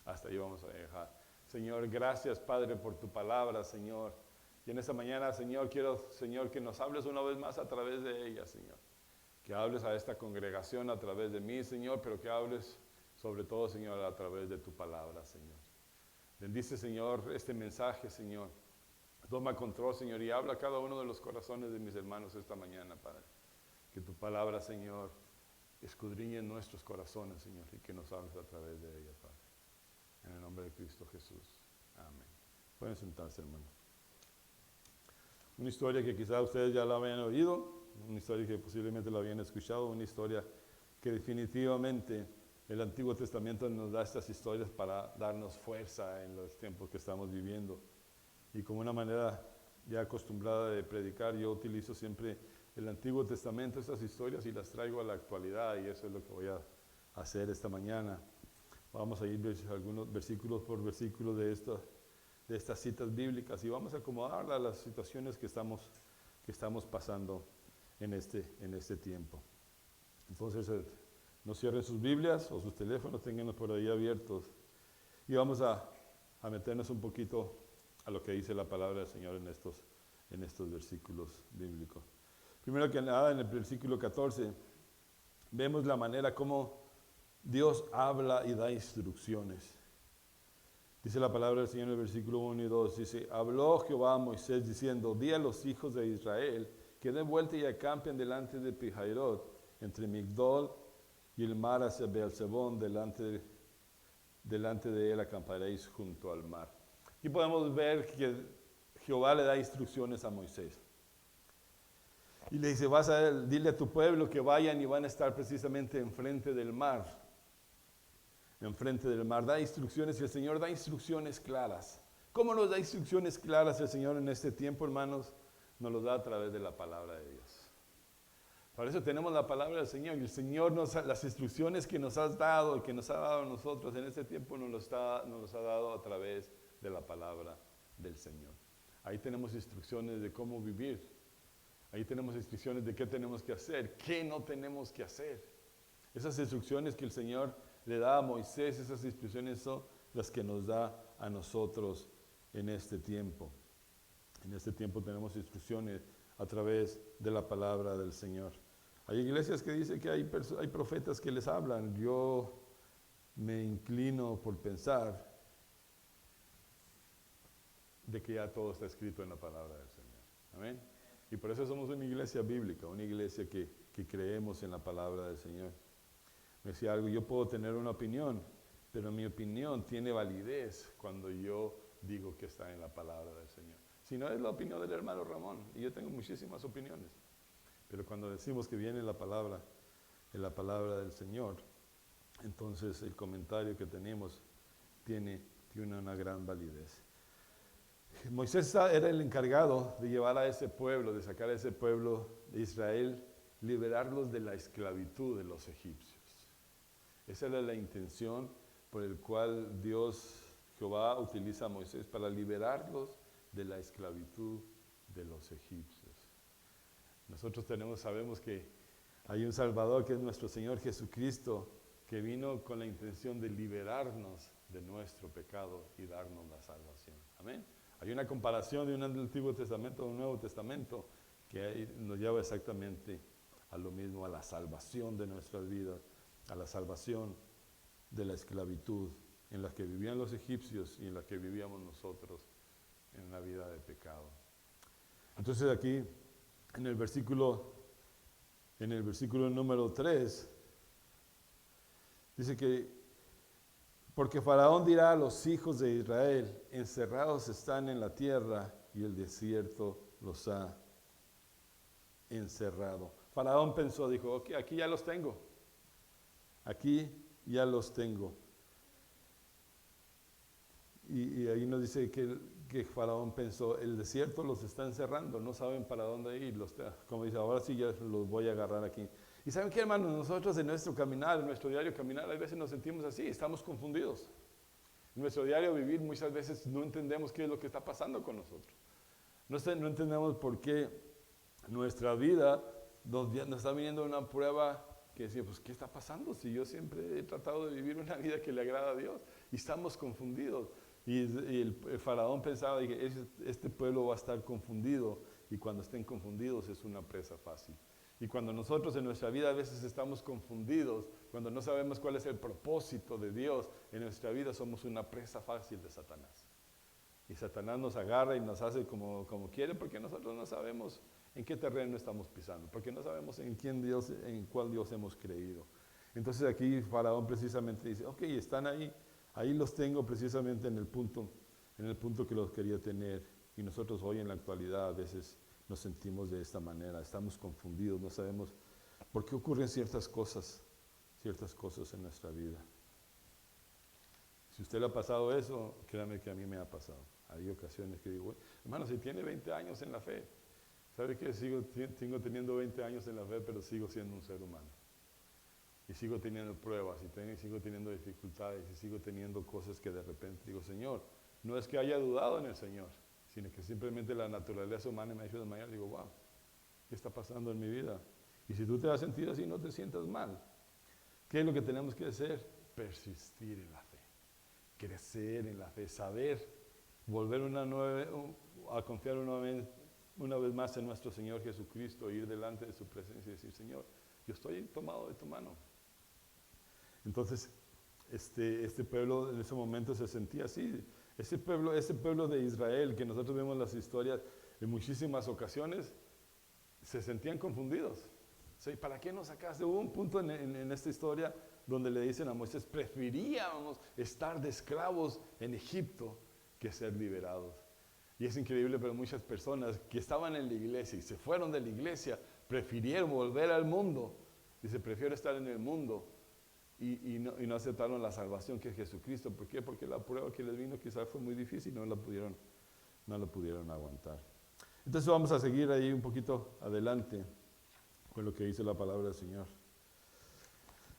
Hasta ahí vamos a dejar. Señor, gracias, Padre, por tu palabra, Señor. Y en esta mañana, Señor, quiero, Señor, que nos hables una vez más a través de ella, Señor. Que hables a esta congregación a través de mí, Señor, pero que hables sobre todo, Señor, a través de tu palabra, Señor. Bendice, Señor, este mensaje, Señor. Toma control, Señor, y habla a cada uno de los corazones de mis hermanos esta mañana, Padre. Que tu palabra, Señor, escudriñe nuestros corazones, Señor, y que nos hables a través de ella, Padre. En el nombre de Cristo Jesús. Amén. Pueden sentarse, hermano. Una historia que quizás ustedes ya la habían oído, una historia que posiblemente la habían escuchado, una historia que definitivamente el Antiguo Testamento nos da estas historias para darnos fuerza en los tiempos que estamos viviendo. Y como una manera ya acostumbrada de predicar, yo utilizo siempre el Antiguo Testamento, estas historias, y las traigo a la actualidad, y eso es lo que voy a hacer esta mañana. Vamos a ir algunos versículos por versículo de estas citas bíblicas y vamos a acomodarlas a las situaciones que estamos pasando en este tiempo. Entonces, no cierren sus Biblias o sus teléfonos, ténganlos por ahí abiertos. Y vamos a meternos un poquito a lo que dice la palabra del Señor en estos versículos bíblicos. Primero que nada, en el versículo 14, vemos la manera como Dios habla y da instrucciones. Dice la palabra del Señor en el versículo 1 y 2, dice, habló Jehová a Moisés diciendo, di a los hijos de Israel que den vuelta y acampen delante de Pihairot, entre Migdol y el mar hacia Beelzebón, delante de él acamparéis junto al mar. Aquí podemos ver que Jehová le da instrucciones a Moisés. Y le dice, dile a tu pueblo que vayan y van a estar precisamente enfrente del mar. Enfrente del mar, da instrucciones y el Señor da instrucciones claras. ¿Cómo nos da instrucciones claras el Señor en este tiempo, hermanos? Nos lo da a través de la palabra de Dios. Por eso tenemos la palabra del Señor y el Señor las instrucciones que nos has dado, que nos ha dado a nosotros en este tiempo nos los ha dado a través de la palabra del Señor. Ahí tenemos instrucciones de cómo vivir. Ahí tenemos instrucciones de qué tenemos que hacer, qué no tenemos que hacer. Esas instrucciones que el Señor le da a Moisés, esas instrucciones son las que nos da a nosotros en este tiempo. En este tiempo tenemos instrucciones a través de la palabra del Señor. Hay iglesias que dicen que hay profetas que les hablan. Yo me inclino por pensar de que ya todo está escrito en la palabra del Señor. Amén. Y por eso somos una iglesia bíblica, una iglesia que creemos en la palabra del Señor. Me decía algo, yo puedo tener una opinión, pero mi opinión tiene validez cuando yo digo que está en la palabra del Señor. Si no es la opinión del hermano Ramón, y yo tengo muchísimas opiniones, pero cuando decimos que viene en la palabra del Señor, entonces el comentario que tenemos tiene una gran validez. Moisés era el encargado de llevar a ese pueblo, de sacar a ese pueblo de Israel, liberarlos de la esclavitud de los egipcios. Esa era la intención por el cual Jehová utiliza a Moisés para liberarlos de la esclavitud de los egipcios. Nosotros sabemos que hay un Salvador que es nuestro Señor Jesucristo, que vino con la intención de liberarnos de nuestro pecado y darnos la salvación. Amén. Hay una comparación de un Antiguo Testamento a un Nuevo Testamento que nos lleva exactamente a lo mismo, a la salvación de nuestras vidas, a la salvación de la esclavitud en la que vivían los egipcios y en la que vivíamos nosotros en una vida de pecado. Entonces aquí en el versículo número 3 dice que porque Faraón dirá a los hijos de Israel, encerrados están en la tierra y el desierto los ha encerrado. Faraón pensó, dijo, ok, aquí ya los tengo. Aquí ya los tengo. Y ahí nos dice que Faraón pensó, el desierto los está encerrando, no saben para dónde ir. Como dice, ahora sí ya los voy a agarrar aquí. Y ¿saben qué, hermanos? Nosotros en nuestro caminar, en nuestro diario caminar, a veces nos sentimos así, estamos confundidos. En nuestro diario vivir muchas veces no entendemos qué es lo que está pasando con nosotros. No entendemos por qué nuestra vida nos está viniendo una prueba que decía, pues ¿qué está pasando? Si yo siempre he tratado de vivir una vida que le agrada a Dios. Y estamos confundidos. Y el Faraón pensaba que este pueblo va a estar confundido, y cuando estén confundidos es una presa fácil. Y cuando nosotros en nuestra vida a veces estamos confundidos, cuando no sabemos cuál es el propósito de Dios en nuestra vida, somos una presa fácil de Satanás. Y Satanás nos agarra y nos hace como quiere, porque nosotros no sabemos en qué terreno estamos pisando, porque no sabemos en cuál Dios hemos creído. Entonces aquí Faraón precisamente dice, ok, están ahí los tengo precisamente en el punto en el punto que los quería tener. Y nosotros hoy en la actualidad a veces nos sentimos de esta manera, estamos confundidos, no sabemos por qué ocurren ciertas cosas en nuestra vida. Si usted le ha pasado eso, créame que a mí me ha pasado. Hay ocasiones que digo, hermano, si tiene 20 años en la fe, ¿sabe qué? Sigo teniendo 20 años en la fe, pero sigo siendo un ser humano. Y sigo teniendo pruebas, y sigo teniendo dificultades, y sigo teniendo cosas que de repente digo, Señor, no es que haya dudado en el Señor, sino que simplemente la naturaleza humana me ha hecho desmayar. Digo, wow, ¿qué está pasando en mi vida? Y si tú te has sentido así, no te sientas mal. ¿Qué es lo que tenemos que hacer? Persistir en la fe, crecer en la fe, saber, volver a confiar una vez más en nuestro Señor Jesucristo, ir delante de su presencia y decir, Señor, yo estoy tomado de tu mano. Entonces, este pueblo en ese momento se sentía así. Ese pueblo de Israel, que nosotros vemos las historias en muchísimas ocasiones, se sentían confundidos. O sea, ¿para qué nos sacaste? Hubo un punto en esta historia donde le dicen a Moisés, preferíamos estar de esclavos en Egipto que ser liberados. Y es increíble, pero muchas personas que estaban en la iglesia y se fueron de la iglesia, prefirieron volver al mundo. Dice, prefiero estar en el mundo y no aceptaron la salvación que es Jesucristo. ¿Por qué? Porque la prueba que les vino quizás fue muy difícil y no la pudieron aguantar. Entonces vamos a seguir ahí un poquito adelante con lo que dice la palabra del Señor.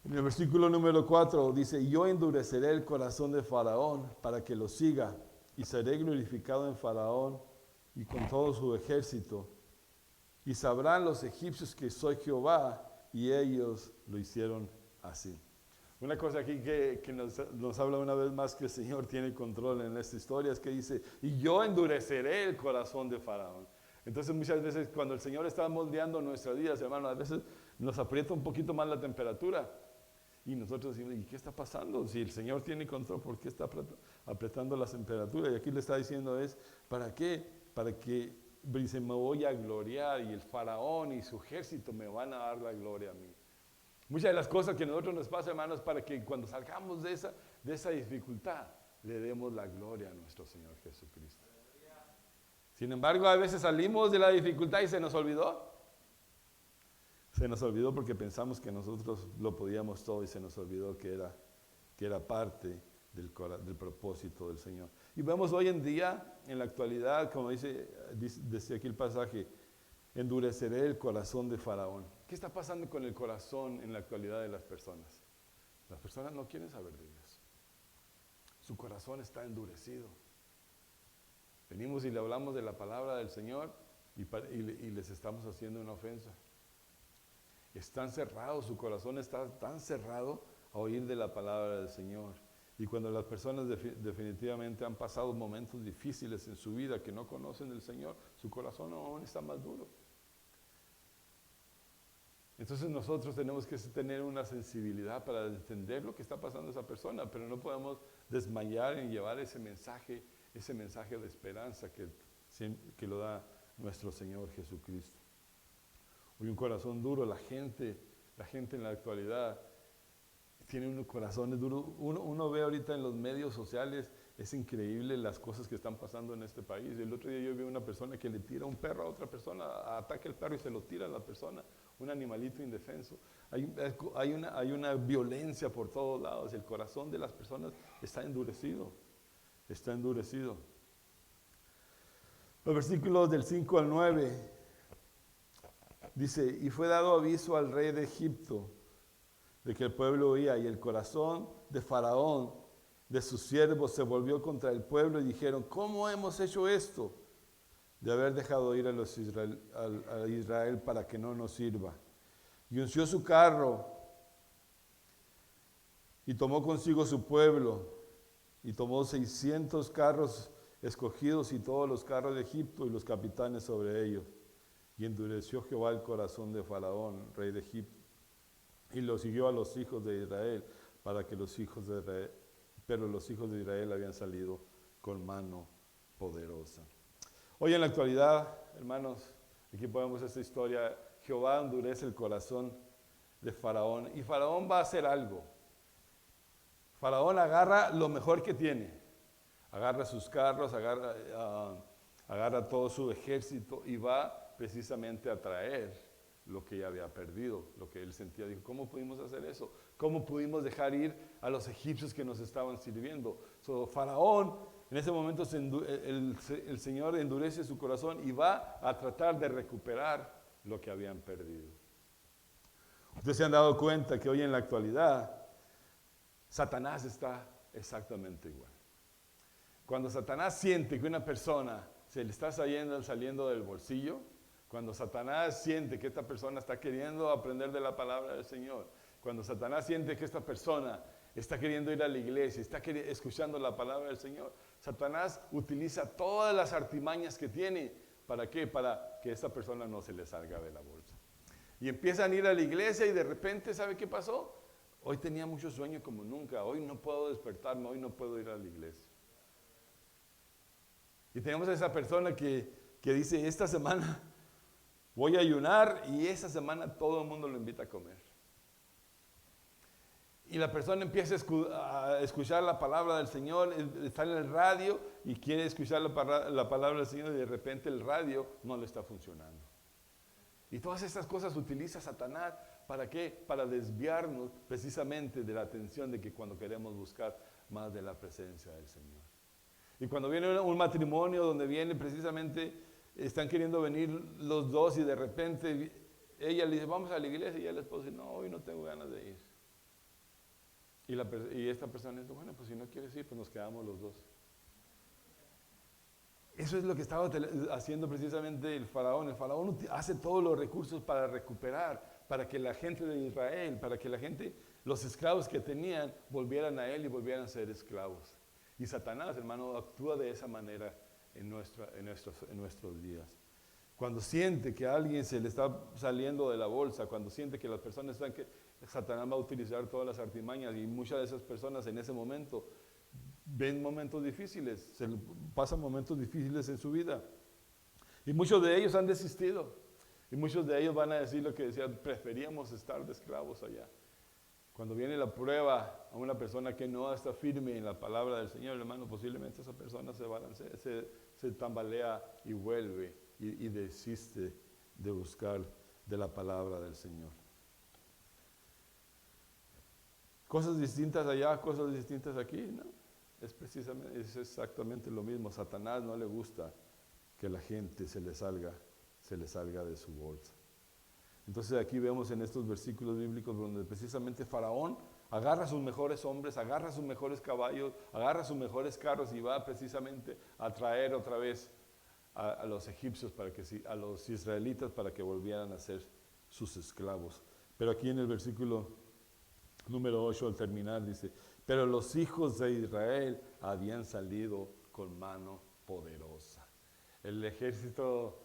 En el versículo número 4 dice, yo endureceré el corazón de Faraón para que lo siga, y seré glorificado en Faraón y con todo su ejército. Y sabrán los egipcios que soy Jehová, y ellos lo hicieron así. Una cosa aquí que nos habla una vez más que el Señor tiene control en esta historia es que dice, y yo endureceré el corazón de Faraón. Entonces muchas veces cuando el Señor está moldeando nuestras vidas, hermano, a veces nos aprieta un poquito más la temperatura. Y nosotros decimos, ¿y qué está pasando? Si el Señor tiene control, ¿por qué está apretando la temperatura? Y aquí le está diciendo ¿para qué? Para que dice, me voy a gloriar y el faraón y su ejército me van a dar la gloria a mí. Muchas de las cosas que a nosotros nos pasa, hermanos, para que cuando salgamos de esa dificultad, le demos la gloria a nuestro Señor Jesucristo. Sin embargo, a veces salimos de la dificultad y se nos olvidó. Se nos olvidó porque pensamos que nosotros lo podíamos todo y se nos olvidó que era parte del propósito del Señor. Y vemos hoy en día, en la actualidad, como dice aquí el pasaje, endureceré el corazón de Faraón. ¿Qué está pasando con el corazón en la actualidad de las personas? Las personas no quieren saber de Dios. Su corazón está endurecido. Venimos y le hablamos de la palabra del Señor y les estamos haciendo una ofensa. Están cerrados, su corazón está tan cerrado a oír de la palabra del Señor. Y cuando las personas definitivamente han pasado momentos difíciles en su vida que no conocen del Señor, su corazón aún está más duro. Entonces nosotros tenemos que tener una sensibilidad para entender lo que está pasando a esa persona, pero no podemos desmayar en llevar ese mensaje de esperanza que lo da nuestro Señor Jesucristo. Hoy un corazón duro, la gente en la actualidad tiene unos corazones duros. Uno ve ahorita en los medios sociales, es increíble las cosas que están pasando en este país. El otro día yo vi una persona que le tira un perro a otra persona, ataca el perro y se lo tira a la persona, un animalito indefenso. Hay una violencia por todos lados, el corazón de las personas está endurecido. Los versículos del 5 al 9 dice, y fue dado aviso al rey de Egipto de que el pueblo huía, y el corazón de Faraón, de sus siervos, se volvió contra el pueblo y dijeron, ¿cómo hemos hecho esto? De haber dejado ir a Israel para que no nos sirva. Y unció su carro y tomó consigo su pueblo y tomó 600 carros escogidos y todos los carros de Egipto y los capitanes sobre ellos. Y endureció Jehová el corazón de Faraón, rey de Egipto, y lo siguió a los hijos de Israel, pero los hijos de Israel habían salido con mano poderosa. Hoy en la actualidad, hermanos, aquí podemos esta historia, Jehová endurece el corazón de Faraón, y Faraón va a hacer algo. Faraón agarra lo mejor que tiene, agarra sus carros, agarra todo su ejército y va precisamente a traer lo que ya había perdido, lo que él sentía. Dijo, ¿cómo pudimos hacer eso? ¿Cómo pudimos dejar ir a los egipcios que nos estaban sirviendo? Faraón, en ese momento el Señor endurece su corazón y va a tratar de recuperar lo que habían perdido. Ustedes se han dado cuenta que hoy en la actualidad Satanás está exactamente igual. Cuando Satanás siente que una persona se le está saliendo del bolsillo, cuando Satanás siente que esta persona está queriendo aprender de la palabra del Señor, cuando Satanás siente que esta persona está queriendo ir a la iglesia, está escuchando la palabra del Señor, Satanás utiliza todas las artimañas que tiene. ¿Para qué? Para que esta persona no se le salga de la bolsa. Y empiezan a ir a la iglesia y de repente, ¿sabe qué pasó? Hoy tenía mucho sueño como nunca, hoy no puedo despertarme, hoy no puedo ir a la iglesia. Y tenemos a esa persona que dice, esta semana voy a ayunar y esta semana todo el mundo lo invita a comer. Y la persona empieza a escuchar la palabra del Señor, está en el radio y quiere escuchar la palabra del Señor y de repente el radio no le está funcionando. Y todas estas cosas utiliza Satanás, ¿para qué? Para desviarnos precisamente de la atención de que cuando queremos buscar más de la presencia del Señor. Y cuando viene un matrimonio donde viene precisamente, están queriendo venir los dos y de repente ella le dice, vamos a la iglesia, y el esposo dice, no, hoy no tengo ganas de ir. Y esta persona dice, bueno, pues si no quieres ir, pues nos quedamos los dos. Eso es lo que estaba haciendo precisamente el faraón. El faraón hace todos los recursos para recuperar, para que la gente de Israel, para que la gente, los esclavos que tenían, volvieran a él y volvieran a ser esclavos. Y Satanás, hermano, actúa de esa manera en nuestros días. Cuando siente que a alguien se le está saliendo de la bolsa, cuando siente que las personas están Satanás va a utilizar todas las artimañas y muchas de esas personas en ese momento ven momentos difíciles, pasan momentos difíciles en su vida. Y muchos de ellos han desistido. Y muchos de ellos van a decir lo que decían, preferíamos estar de esclavos allá. Cuando viene la prueba a una persona que no está firme en la palabra del Señor, hermano, posiblemente esa persona se balancea, se tambalea y vuelve y desiste de buscar de la palabra del Señor. Cosas distintas allá, cosas distintas aquí, ¿no? Es exactamente lo mismo. Satanás no le gusta que la gente se le salga de su bolsa. Entonces aquí vemos en estos versículos bíblicos donde precisamente Faraón agarra a sus mejores hombres, agarra a sus mejores caballos, agarra a sus mejores carros y va precisamente a traer otra vez a los egipcios, a los israelitas para que volvieran a ser sus esclavos. Pero aquí en el versículo número 8 al terminar dice, pero los hijos de Israel habían salido con mano poderosa. El ejército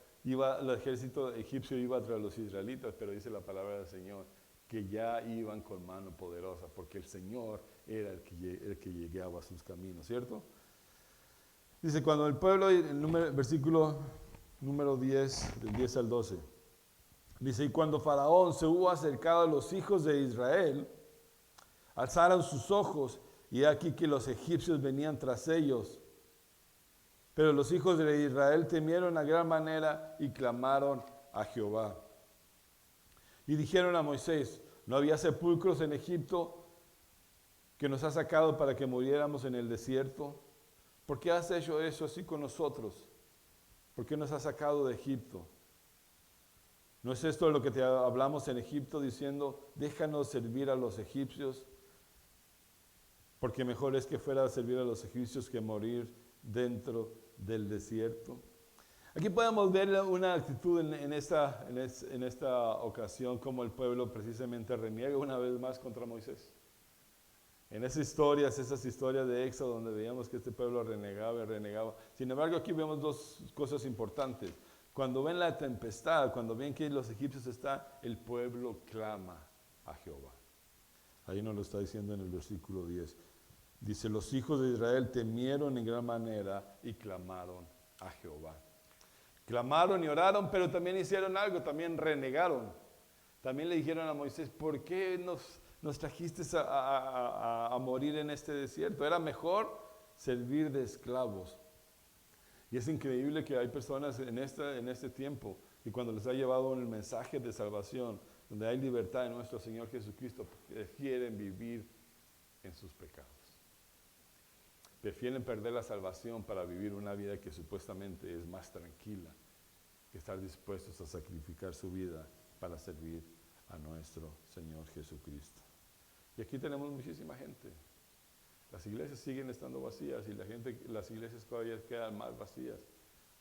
egipcio iba tras los israelitas, pero dice la palabra del Señor que ya iban con mano poderosa, porque el Señor era el que guiaba sus caminos, ¿cierto? Dice, cuando el pueblo, versículo número 10, del 10 al 12, dice, y cuando Faraón se hubo acercado a los hijos de Israel, alzaron sus ojos, y aquí que los egipcios venían tras ellos. Pero los hijos de Israel temieron a gran manera y clamaron a Jehová. Y dijeron a Moisés, ¿no había sepulcros en Egipto que nos has sacado para que muriéramos en el desierto? ¿Por qué has hecho eso así con nosotros? ¿Por qué nos has sacado de Egipto? ¿No es esto lo que te hablamos en Egipto diciendo, déjanos servir a los egipcios? Porque mejor es que fuera a servir a los egipcios que morir dentro del desierto. Aquí podemos ver una actitud en esta ocasión, como el pueblo precisamente reniega una vez más contra Moisés. En esas historias de Éxodo, donde veíamos que este pueblo renegaba y renegaba. Sin embargo, aquí vemos dos cosas importantes. Cuando ven la tempestad, cuando ven que los egipcios están, el pueblo clama a Jehová. Ahí nos lo está diciendo en el versículo 10. Dice, los hijos de Israel temieron en gran manera y clamaron a Jehová. Clamaron y oraron, pero también hicieron algo, también renegaron. También le dijeron a Moisés, ¿por qué nos trajiste a morir en este desierto? Era mejor servir de esclavos. Y es increíble que hay personas en este tiempo que cuando les ha llevado el mensaje de salvación, donde hay libertad en nuestro Señor Jesucristo, prefieren vivir en sus pecados. Prefieren perder la salvación para vivir una vida que supuestamente es más tranquila, que estar dispuestos a sacrificar su vida para servir a nuestro Señor Jesucristo. Y aquí tenemos muchísima gente. Las iglesias siguen estando vacías y las iglesias todavía quedan más vacías.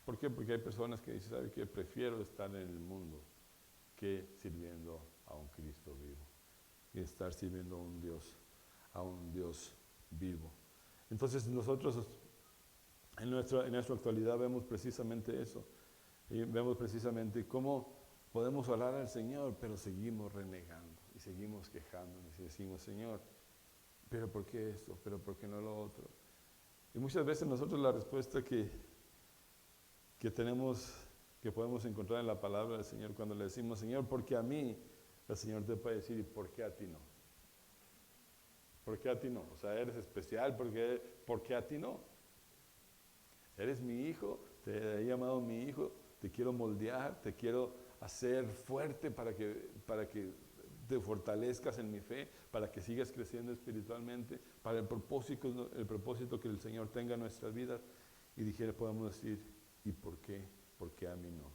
¿Por qué? Porque hay personas que dicen, ¿sabe qué? Prefiero estar en el mundo que sirviendo a un Cristo vivo. Y estar sirviendo a un Dios vivo. Entonces nosotros en nuestra actualidad vemos precisamente eso. Y vemos precisamente cómo podemos orar al Señor, pero seguimos renegando y seguimos quejándonos y decimos, Señor, ¿pero por qué esto? ¿Pero por qué no lo otro? Y muchas veces nosotros la respuesta que podemos encontrar en la palabra del Señor cuando le decimos, Señor, ¿por qué a mí? El Señor te puede decir, ¿y por qué a ti no? ¿Por qué a ti no? O sea, eres especial, ¿por qué a ti no? Eres mi hijo, te he llamado mi hijo, te quiero moldear, te quiero hacer fuerte para que te fortalezcas en mi fe, para que sigas creciendo espiritualmente, para el propósito que el Señor tenga en nuestras vidas. Y podemos decir, ¿y por qué? ¿Por qué a mí no?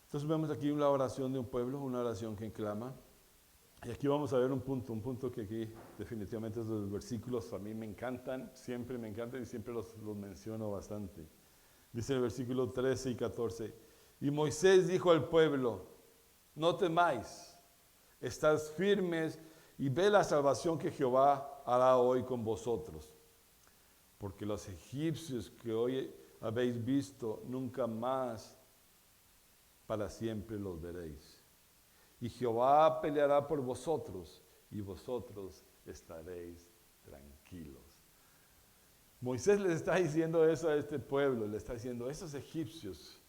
Entonces vemos aquí una oración de un pueblo, una oración que clama. Y aquí vamos a ver un punto que aquí definitivamente esos versículos a mí me encantan y siempre los menciono bastante. Dice el versículo 13 y 14, y Moisés dijo al pueblo, no temáis, estad firmes y ve la salvación que Jehová hará hoy con vosotros. Porque los egipcios que hoy habéis visto, nunca más para siempre los veréis. Y Jehová peleará por vosotros, y vosotros estaréis tranquilos. Moisés les está diciendo eso a este pueblo, le está diciendo, esos egipcios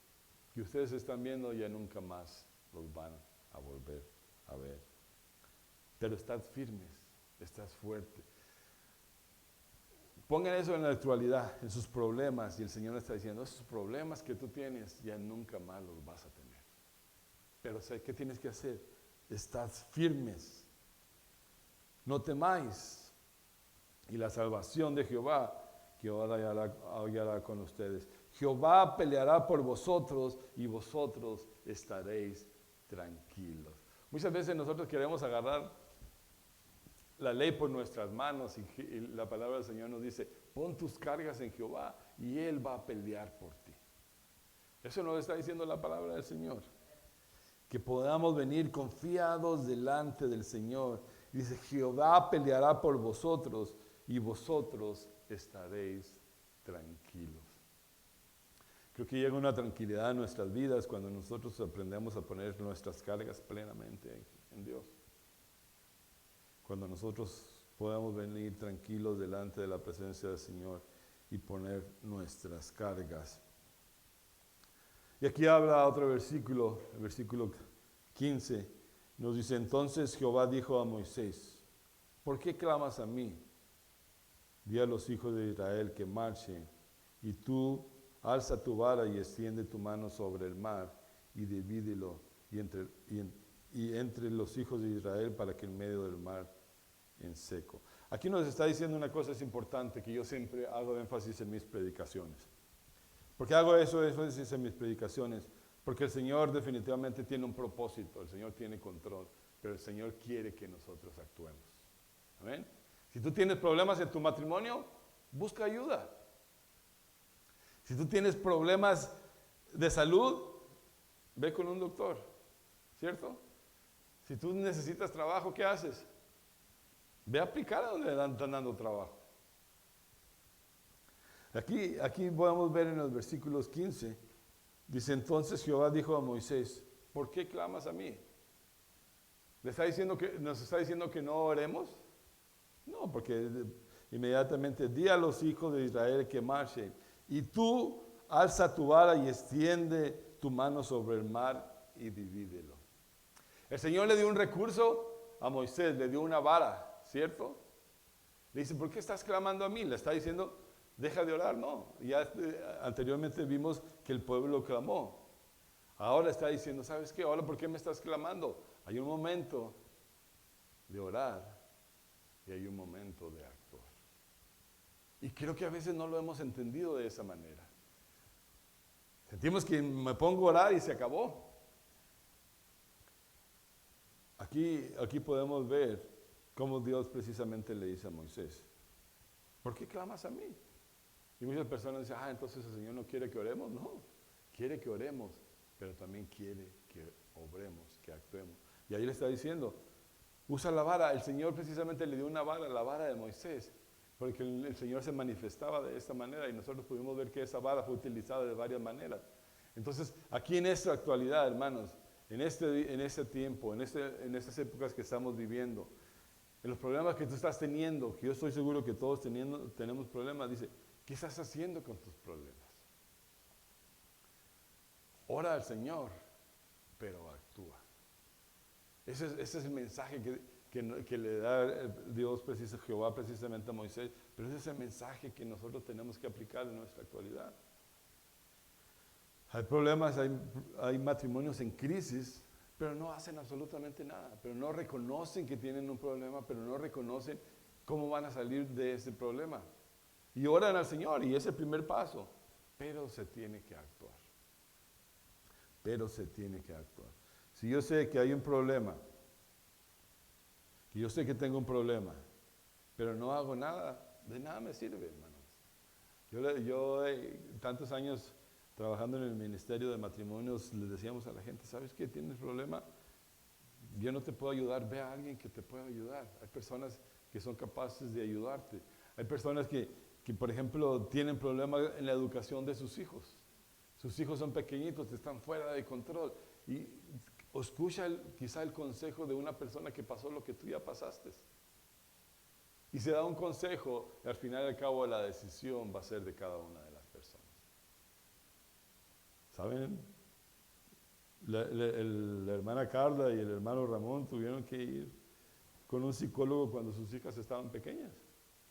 que ustedes están viendo ya nunca más los van a volver a ver. Pero estad firmes, estad fuertes. Pongan eso en la actualidad, en sus problemas, y el Señor está diciendo, esos problemas que tú tienes ya nunca más los vas a tener. Pero ¿qué tienes que hacer? Estad firmes, no temáis, y la salvación de Jehová hará con ustedes. Jehová peleará por vosotros y vosotros estaréis tranquilos. Muchas veces nosotros queremos agarrar la ley por nuestras manos y la palabra del Señor nos dice, pon tus cargas en Jehová y Él va a pelear por ti. Eso nos está diciendo la palabra del Señor. Que podamos venir confiados delante del Señor. Dice, Jehová peleará por vosotros y vosotros estaréis tranquilos. Creo que llega una tranquilidad en nuestras vidas cuando nosotros aprendemos a poner nuestras cargas plenamente en Dios. Cuando nosotros podamos venir tranquilos delante de la presencia del Señor y poner nuestras cargas. Y aquí habla otro versículo, el versículo 15, nos dice, entonces Jehová dijo a Moisés, ¿por qué clamas a mí? Di a los hijos de Israel que marchen, y tú alza tu vara y extiende tu mano sobre el mar, y divídelo entre los hijos de Israel para que en medio del mar en seco. Aquí nos está diciendo una cosa es importante, que yo siempre hago énfasis en mis predicaciones. ¿Por qué hago eso énfasis en mis predicaciones? Porque el Señor definitivamente tiene un propósito, el Señor tiene control, pero el Señor quiere que nosotros actuemos. ¿Amén? Si tú tienes problemas en tu matrimonio, busca ayuda. Si tú tienes problemas de salud, ve con un doctor, ¿cierto? Si tú necesitas trabajo, ¿qué haces? Ve a aplicar a donde están dando trabajo. Aquí podemos ver en los versículos 15, dice, entonces Jehová dijo a Moisés, ¿por qué clamas a mí? ¿Nos está diciendo que no oremos? No, porque inmediatamente di a los hijos de Israel que marchen, y tú alza tu vara y extiende tu mano sobre el mar y divídelo. El Señor le dio un recurso a Moisés, le dio una vara, ¿cierto? Le dice, ¿por qué estás clamando a mí? Le está diciendo, deja de orar. No, ya anteriormente vimos que el pueblo clamó. Ahora está diciendo, ¿sabes qué? Ahora, ¿por qué me estás clamando? Hay un momento de orar y hay un momento de actuar. Y creo que a veces no lo hemos entendido de esa manera. Sentimos que me pongo a orar y se acabó. Aquí podemos ver cómo Dios precisamente le dice a Moisés, ¿por qué clamas a mí? Y muchas personas dicen, entonces el Señor no quiere que oremos. No, quiere que oremos, pero también quiere que obremos, que actuemos. Y ahí le está diciendo, usa la vara. El Señor precisamente le dio una vara, la vara de Moisés, porque el Señor se manifestaba de esta manera y nosotros pudimos ver que esa vara fue utilizada de varias maneras. Entonces, aquí en esta actualidad, hermanos, en este tiempo, en estas épocas que estamos viviendo, en los problemas que tú estás teniendo, que yo estoy seguro que todos tenemos problemas, dice, ¿qué estás haciendo con tus problemas? Ora al Señor, pero actúa. Ese es el mensaje que le da Dios, Jehová precisamente a Moisés, pero ese es el mensaje que nosotros tenemos que aplicar en nuestra actualidad. Hay problemas, hay matrimonios en crisis, pero no hacen absolutamente nada, pero no reconocen que tienen un problema, pero no reconocen cómo van a salir de ese problema. Y oran al Señor, y es el primer paso, pero se tiene que actuar. Pero se tiene que actuar. Si yo sé que hay un problema, que yo sé que tengo un problema, pero no hago nada, de nada me sirve, hermanos. Yo tantos años trabajando en el ministerio de matrimonios, les decíamos a la gente, ¿sabes qué? ¿Tienes problema? Yo no te puedo ayudar, ve a alguien que te pueda ayudar. Hay personas que son capaces de ayudarte. Hay personas que por ejemplo, tienen problemas en la educación de sus hijos. Sus hijos son pequeñitos, están fuera de control. Y escucha quizá el consejo de una persona que pasó lo que tú ya pasaste. Y se da un consejo, y al final y al cabo la decisión va a ser de cada una de las personas. ¿Saben? La hermana Carla y el hermano Ramón tuvieron que ir con un psicólogo cuando sus hijas estaban pequeñas.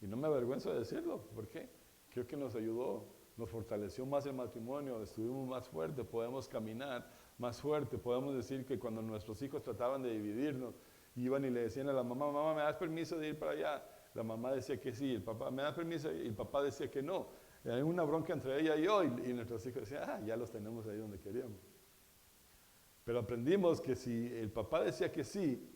Y no me avergüenzo de decirlo. ¿Por qué? Creo que nos ayudó, nos fortaleció más el matrimonio, estuvimos más fuertes, podemos caminar más fuerte. Podemos decir que cuando nuestros hijos trataban de dividirnos, iban y le decían a la mamá, mamá, ¿me das permiso de ir para allá? La mamá decía que sí, el papá, ¿me das permiso? Y el papá decía que no. Hay una bronca entre ella y yo, y nuestros hijos decían, ya los tenemos ahí donde queríamos. Pero aprendimos que si el papá decía que sí,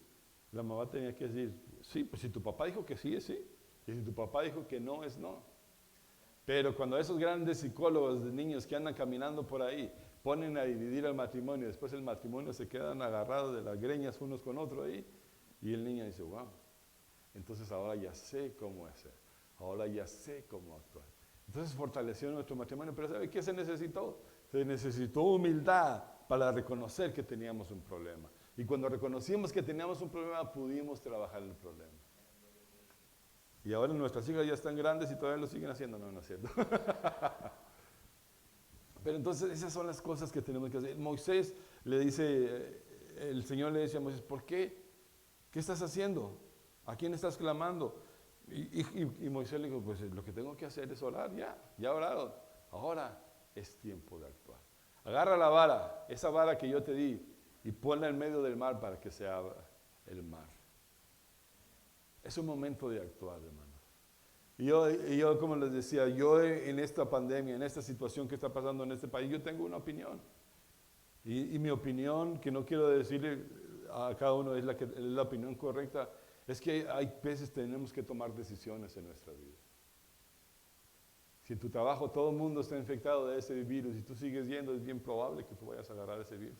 la mamá tenía que decir, sí, pues si tu papá dijo que sí, es sí. Y si tu papá dijo que no, es no. Pero cuando esos grandes psicólogos de niños que andan caminando por ahí ponen a dividir el matrimonio, después el matrimonio se quedan agarrados de las greñas unos con otros ahí, y el niño dice, wow, entonces ahora ya sé cómo hacer, ahora ya sé cómo actuar. Entonces fortaleció nuestro matrimonio, pero ¿sabe qué se necesitó? Se necesitó humildad para reconocer que teníamos un problema. Y cuando reconocimos que teníamos un problema, pudimos trabajar el problema. Y ahora nuestras hijas ya están grandes y todavía lo siguen haciendo. No, no es cierto. Pero entonces esas son las cosas que tenemos que hacer. Moisés le dice, el Señor le dice a Moisés, ¿por qué? ¿Qué estás haciendo? ¿A quién estás clamando? Y Moisés le dijo, pues lo que tengo que hacer es orar, ya he orado. Ahora es tiempo de actuar. Agarra la vara, esa vara que yo te di, y ponla en medio del mar para que se abra el mar. Es un momento de actuar, hermanos. Y yo, como les decía, yo en esta pandemia, en esta situación que está pasando en este país, yo tengo una opinión. Y mi opinión, que no quiero decirle a cada uno es la opinión correcta, es que hay veces tenemos que tomar decisiones en nuestra vida. Si en tu trabajo todo el mundo está infectado de ese virus y tú sigues yendo, es bien probable que tú vayas a agarrar ese virus.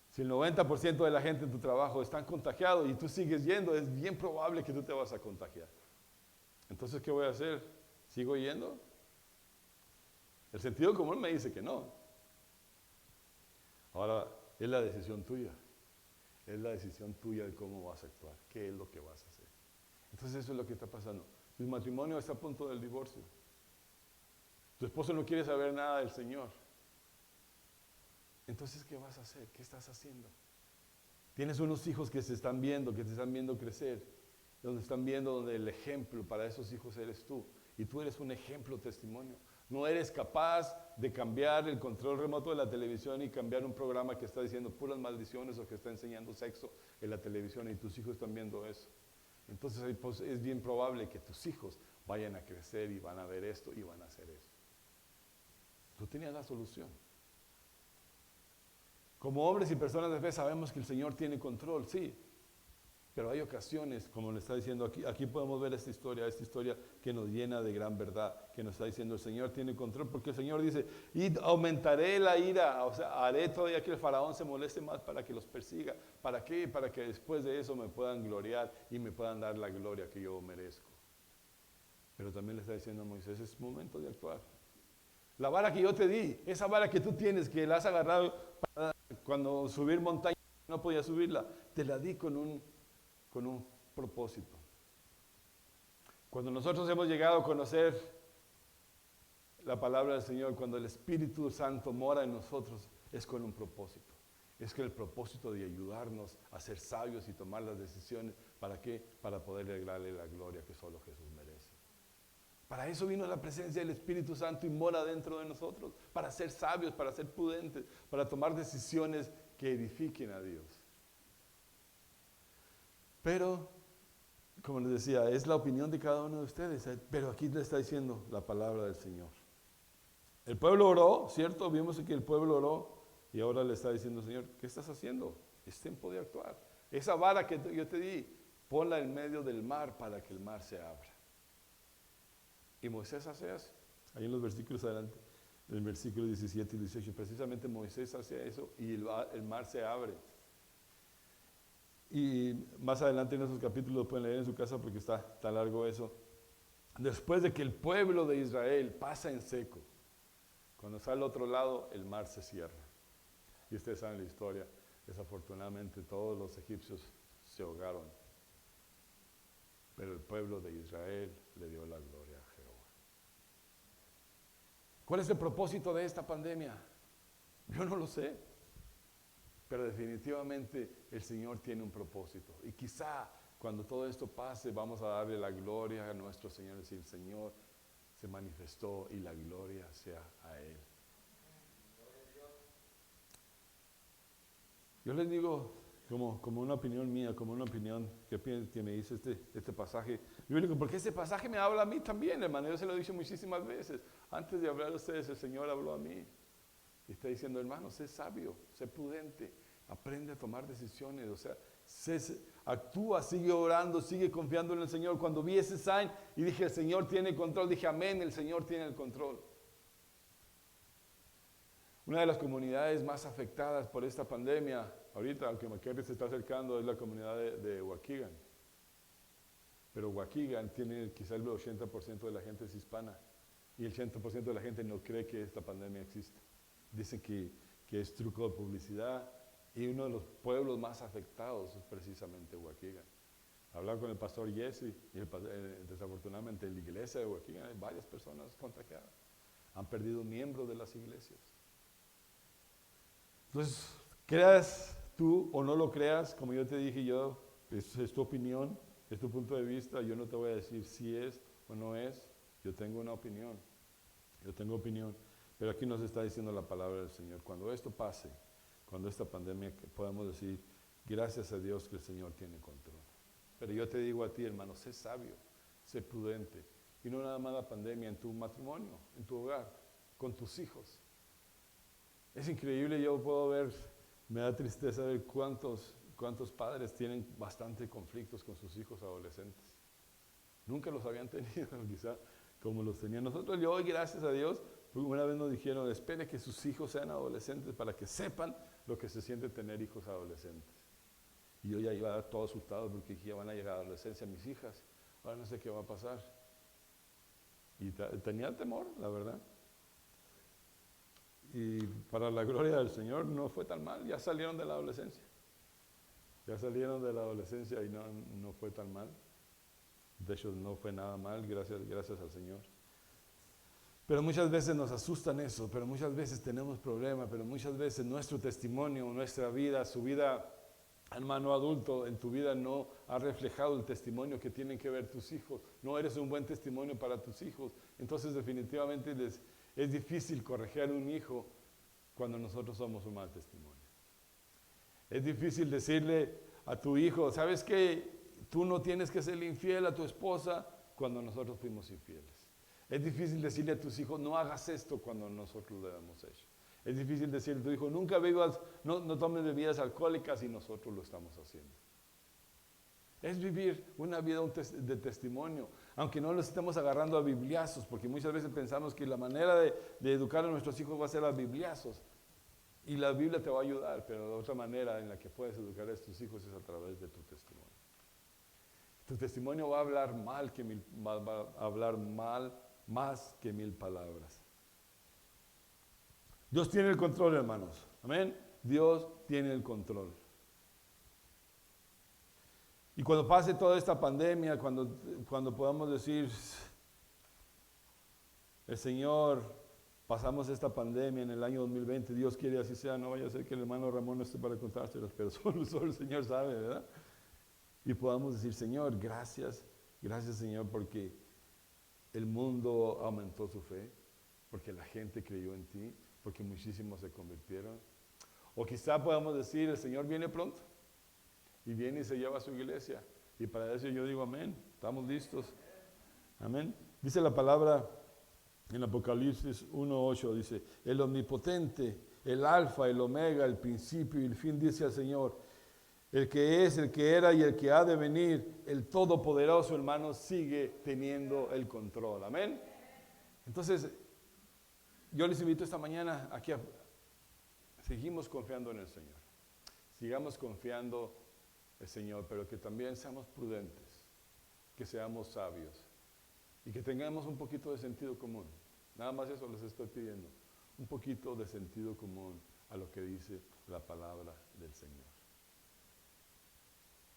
Si el 90% de la gente en tu trabajo están contagiados y tú sigues yendo, es bien probable que tú te vas a contagiar. Entonces, ¿qué voy a hacer? ¿Sigo yendo? El sentido común me dice que no. Ahora, es la decisión tuya. Es la decisión tuya de cómo vas a actuar. ¿Qué es lo que vas a hacer? Entonces, eso es lo que está pasando. Tu matrimonio está a punto del divorcio. Tu esposo no quiere saber nada del Señor. Entonces, ¿qué vas a hacer? ¿Qué estás haciendo? Tienes unos hijos que se están viendo, que te están viendo crecer. donde están viendo, donde el ejemplo para esos hijos eres tú. Y tú eres un ejemplo, testimonio. No eres capaz de cambiar el control remoto de la televisión y cambiar un programa que está diciendo puras maldiciones o que está enseñando sexo en la televisión y tus hijos están viendo eso. Entonces pues, es bien probable que tus hijos vayan a crecer y van a ver esto y van a hacer eso. Tú tenías la solución. Como hombres y personas de fe sabemos que el Señor tiene control, sí. Pero hay ocasiones, como le está diciendo aquí podemos ver esta historia que nos llena de gran verdad, que nos está diciendo el Señor tiene control, porque el Señor dice, y aumentaré la ira, o sea, haré todavía que el faraón se moleste más para que los persiga. ¿Para qué? Para que después de eso me puedan gloriar y me puedan dar la gloria que yo merezco. Pero también le está diciendo a Moisés, es momento de actuar. La vara que yo te di, esa vara que tú tienes, que la has agarrado para cuando subir montaña no podía subirla, te la di con un propósito. Cuando nosotros hemos llegado a conocer la palabra del Señor, cuando el Espíritu Santo mora en nosotros, es con un propósito. Es que el propósito de ayudarnos a ser sabios y tomar las decisiones, ¿para qué? Para poder darle la gloria que solo Jesús merece. Para eso vino la presencia del Espíritu Santo y mora dentro de nosotros, para ser sabios, para ser prudentes, para tomar decisiones que edifiquen a Dios. Pero, como les decía, es la opinión de cada uno de ustedes, pero aquí le está diciendo la palabra del Señor. El pueblo oró, ¿cierto? Vimos que el pueblo oró y ahora le está diciendo, Señor, ¿qué estás haciendo? Es tiempo de actuar. Esa vara que yo te di, ponla en medio del mar para que el mar se abra. Y Moisés hace eso. Ahí en los versículos adelante, en el versículo 17 y 18, precisamente Moisés hace eso y el mar se abre. Y más adelante en esos capítulos lo pueden leer en su casa porque está tan largo eso. Después de que el pueblo de Israel pasa en seco, cuando sale al otro lado, el mar se cierra. Y ustedes saben la historia. Desafortunadamente todos los egipcios se ahogaron. Pero el pueblo de Israel le dio la gloria a Jehová. ¿Cuál es el propósito de esta pandemia? Yo no lo sé. Pero definitivamente el Señor tiene un propósito. Y quizá cuando todo esto pase vamos a darle la gloria a nuestro Señor. Es decir, el Señor se manifestó y la gloria sea a Él. Yo les digo, como una opinión mía, como una opinión que me dice este pasaje bíblico, porque este pasaje me habla a mí también, hermano. Yo se lo he dicho muchísimas veces. Antes de hablar a ustedes, el Señor habló a mí. Y está diciendo, hermano, sé sabio, sé prudente, aprende a tomar decisiones, o sea, actúa, sigue orando, sigue confiando en el Señor. Cuando vi ese sign y dije, el Señor tiene control, dije, amén, el Señor tiene el control. Una de las comunidades más afectadas por esta pandemia, ahorita, aunque McCarthy se está acercando, es la comunidad de Waukegan. Pero Waukegan tiene quizá el 80% de la gente es hispana y el 80% de la gente no cree que esta pandemia existe. Dicen que es truco de publicidad y uno de los pueblos más afectados es precisamente Waukegan. Hablaba con el pastor Jesse y desafortunadamente en la iglesia de Waukegan hay varias personas contagiadas. Han perdido miembros de las iglesias. Entonces, creas tú o no lo creas, como yo te dije, es tu opinión, es tu punto de vista, yo no te voy a decir si es o no es, yo tengo una opinión, pero aquí nos está diciendo la palabra del Señor, cuando esto pase, cuando esta pandemia, podamos decir, gracias a Dios que el Señor tiene control. Pero yo te digo a ti, hermano, sé sabio, sé prudente, y no nada más la pandemia en tu matrimonio, en tu hogar, con tus hijos. Es increíble, yo puedo ver, me da tristeza ver cuántos padres tienen bastante conflictos con sus hijos adolescentes. Nunca los habían tenido, quizá, como los tenían nosotros. Y hoy, gracias a Dios, una vez nos dijeron, espere que sus hijos sean adolescentes para que sepan lo que se siente tener hijos adolescentes. Y yo ya iba todo asustado porque ya van a llegar a la adolescencia mis hijas. Ahora no sé qué va a pasar. Y tenía temor, la verdad. Y para la gloria del Señor no fue tan mal, ya salieron de la adolescencia. Y no fue tan mal. De hecho, no fue nada mal, gracias al Señor. Pero muchas veces nos asustan eso, pero muchas veces tenemos problemas, pero muchas veces nuestro testimonio, nuestra vida, su vida hermano adulto, en tu vida no has reflejado el testimonio que tienen que ver tus hijos. No eres un buen testimonio para tus hijos. Entonces definitivamente es difícil corregir a un hijo cuando nosotros somos un mal testimonio. Es difícil decirle a tu hijo, ¿sabes qué? Tú no tienes que ser infiel a tu esposa cuando nosotros fuimos infieles. Es difícil decirle a tus hijos, no hagas esto cuando nosotros lo hemos hecho. Es difícil decirle a tu hijo, nunca bebas, no tomes bebidas alcohólicas y nosotros lo estamos haciendo. Es vivir una vida de testimonio, aunque no los estemos agarrando a bibliazos, porque muchas veces pensamos que la manera de educar a nuestros hijos va a ser a bibliazos. Y la Biblia te va a ayudar, pero la otra manera en la que puedes educar a tus hijos es a través de tu testimonio. Tu testimonio va a hablar va a hablar mal más que 1000 palabras. Dios tiene el control, hermanos. Amén. Dios tiene el control. Y cuando pase toda esta pandemia, cuando podamos decir, el Señor, pasamos esta pandemia en el año 2020, Dios quiere así sea, no vaya a ser que el hermano Ramón no esté para contárselas, pero solo el Señor sabe, ¿verdad? Y podamos decir, Señor, gracias Señor, porque el mundo aumentó su fe, porque la gente creyó en ti, porque muchísimos se convirtieron. O quizá podamos decir, el Señor viene pronto, y viene y se lleva a su iglesia. Y para eso yo digo amén, estamos listos. Amén. Dice la palabra en Apocalipsis 1:8, dice, el omnipotente, el alfa, el omega, el principio y el fin, dice el Señor, el que es, el que era y el que ha de venir, el todopoderoso, hermano, sigue teniendo el control. Amén. Entonces, yo les invito esta mañana aquí seguimos confiando en el Señor. Sigamos confiando en el Señor, pero que también seamos prudentes, que seamos sabios y que tengamos un poquito de sentido común. Nada más eso les estoy pidiendo, un poquito de sentido común a lo que dice la palabra del Señor.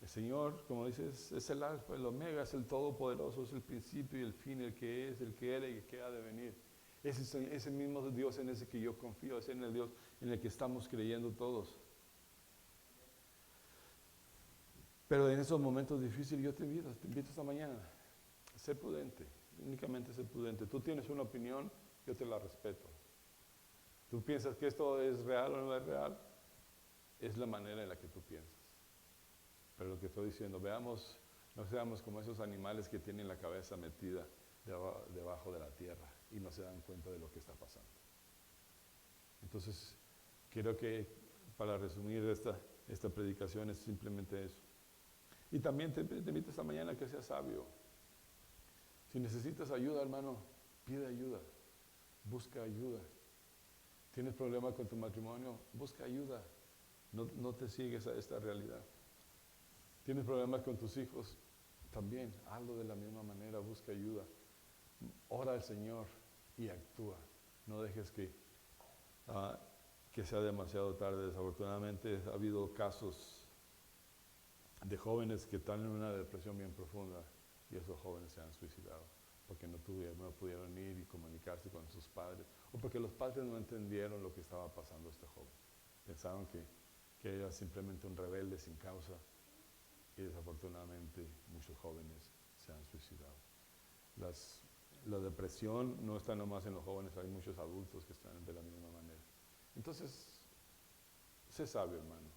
El Señor, como dices, es el alfa, el omega, es el todopoderoso, es el principio y el fin, el que es, el que era y el que ha de venir. Ese mismo Dios en ese que yo confío, es en el Dios en el que estamos creyendo todos. Pero en esos momentos difíciles yo te invito esta mañana a ser prudente, únicamente ser prudente. Tú tienes una opinión, yo te la respeto. Tú piensas que esto es real o no es real, es la manera en la que tú piensas. Pero lo que estoy diciendo, no seamos como esos animales que tienen la cabeza metida debajo de la tierra y no se dan cuenta de lo que está pasando. Entonces, quiero que para resumir esta predicación es simplemente eso. Y también te invito esta mañana a que seas sabio. Si necesitas ayuda, hermano, pide ayuda, busca ayuda. ¿Tienes problemas con tu matrimonio? Busca ayuda. No te sigues a esta realidad. ¿Tienes problemas con tus hijos? También, hazlo de la misma manera, busca ayuda. Ora al Señor y actúa. No dejes que sea demasiado tarde. Desafortunadamente ha habido casos de jóvenes que están en una depresión bien profunda y esos jóvenes se han suicidado porque no pudieron ir y comunicarse con sus padres o porque los padres no entendieron lo que estaba pasando a este joven. Pensaron que era simplemente un rebelde sin causa. Y desafortunadamente muchos jóvenes se han suicidado. La depresión no está nomás en los jóvenes, hay muchos adultos que están de la misma manera. Entonces, sé sabio, hermano.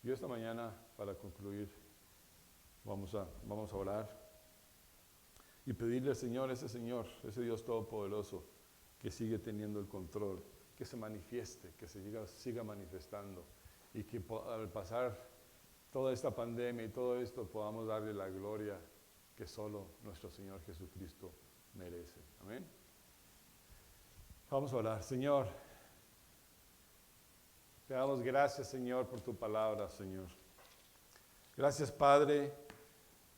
Yo esta mañana, para concluir, vamos a orar y pedirle al Señor, ese Dios todopoderoso, que sigue teniendo el control, que se manifieste, que siga manifestando y que al pasar toda esta pandemia y todo esto podamos darle la gloria que solo nuestro Señor Jesucristo merece. Amén. Vamos a orar. Señor, te damos gracias, Señor, por tu palabra, Señor. Gracias, Padre,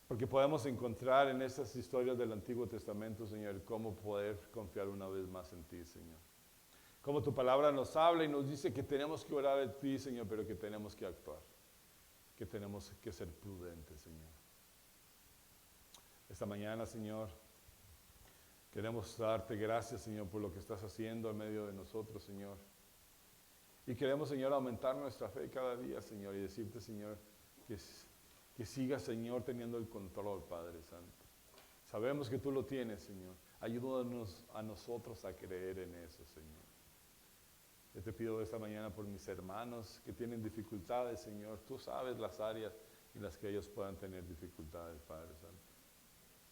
porque podemos encontrar en estas historias del Antiguo Testamento, Señor, cómo poder confiar una vez más en ti, Señor. Cómo tu palabra nos habla y nos dice que tenemos que orar a ti, Señor, pero que tenemos que actuar. Que tenemos que ser prudentes, Señor. Esta mañana, Señor, queremos darte gracias, Señor, por lo que estás haciendo en medio de nosotros, Señor. Y queremos, Señor, aumentar nuestra fe cada día, Señor, y decirte, Señor, que siga, Señor, teniendo el control, Padre Santo. Sabemos que tú lo tienes, Señor. Ayúdanos a nosotros a creer en eso, Señor. Yo te pido esta mañana por mis hermanos que tienen dificultades, Señor. Tú sabes las áreas en las que ellos puedan tener dificultades, Padre Santo.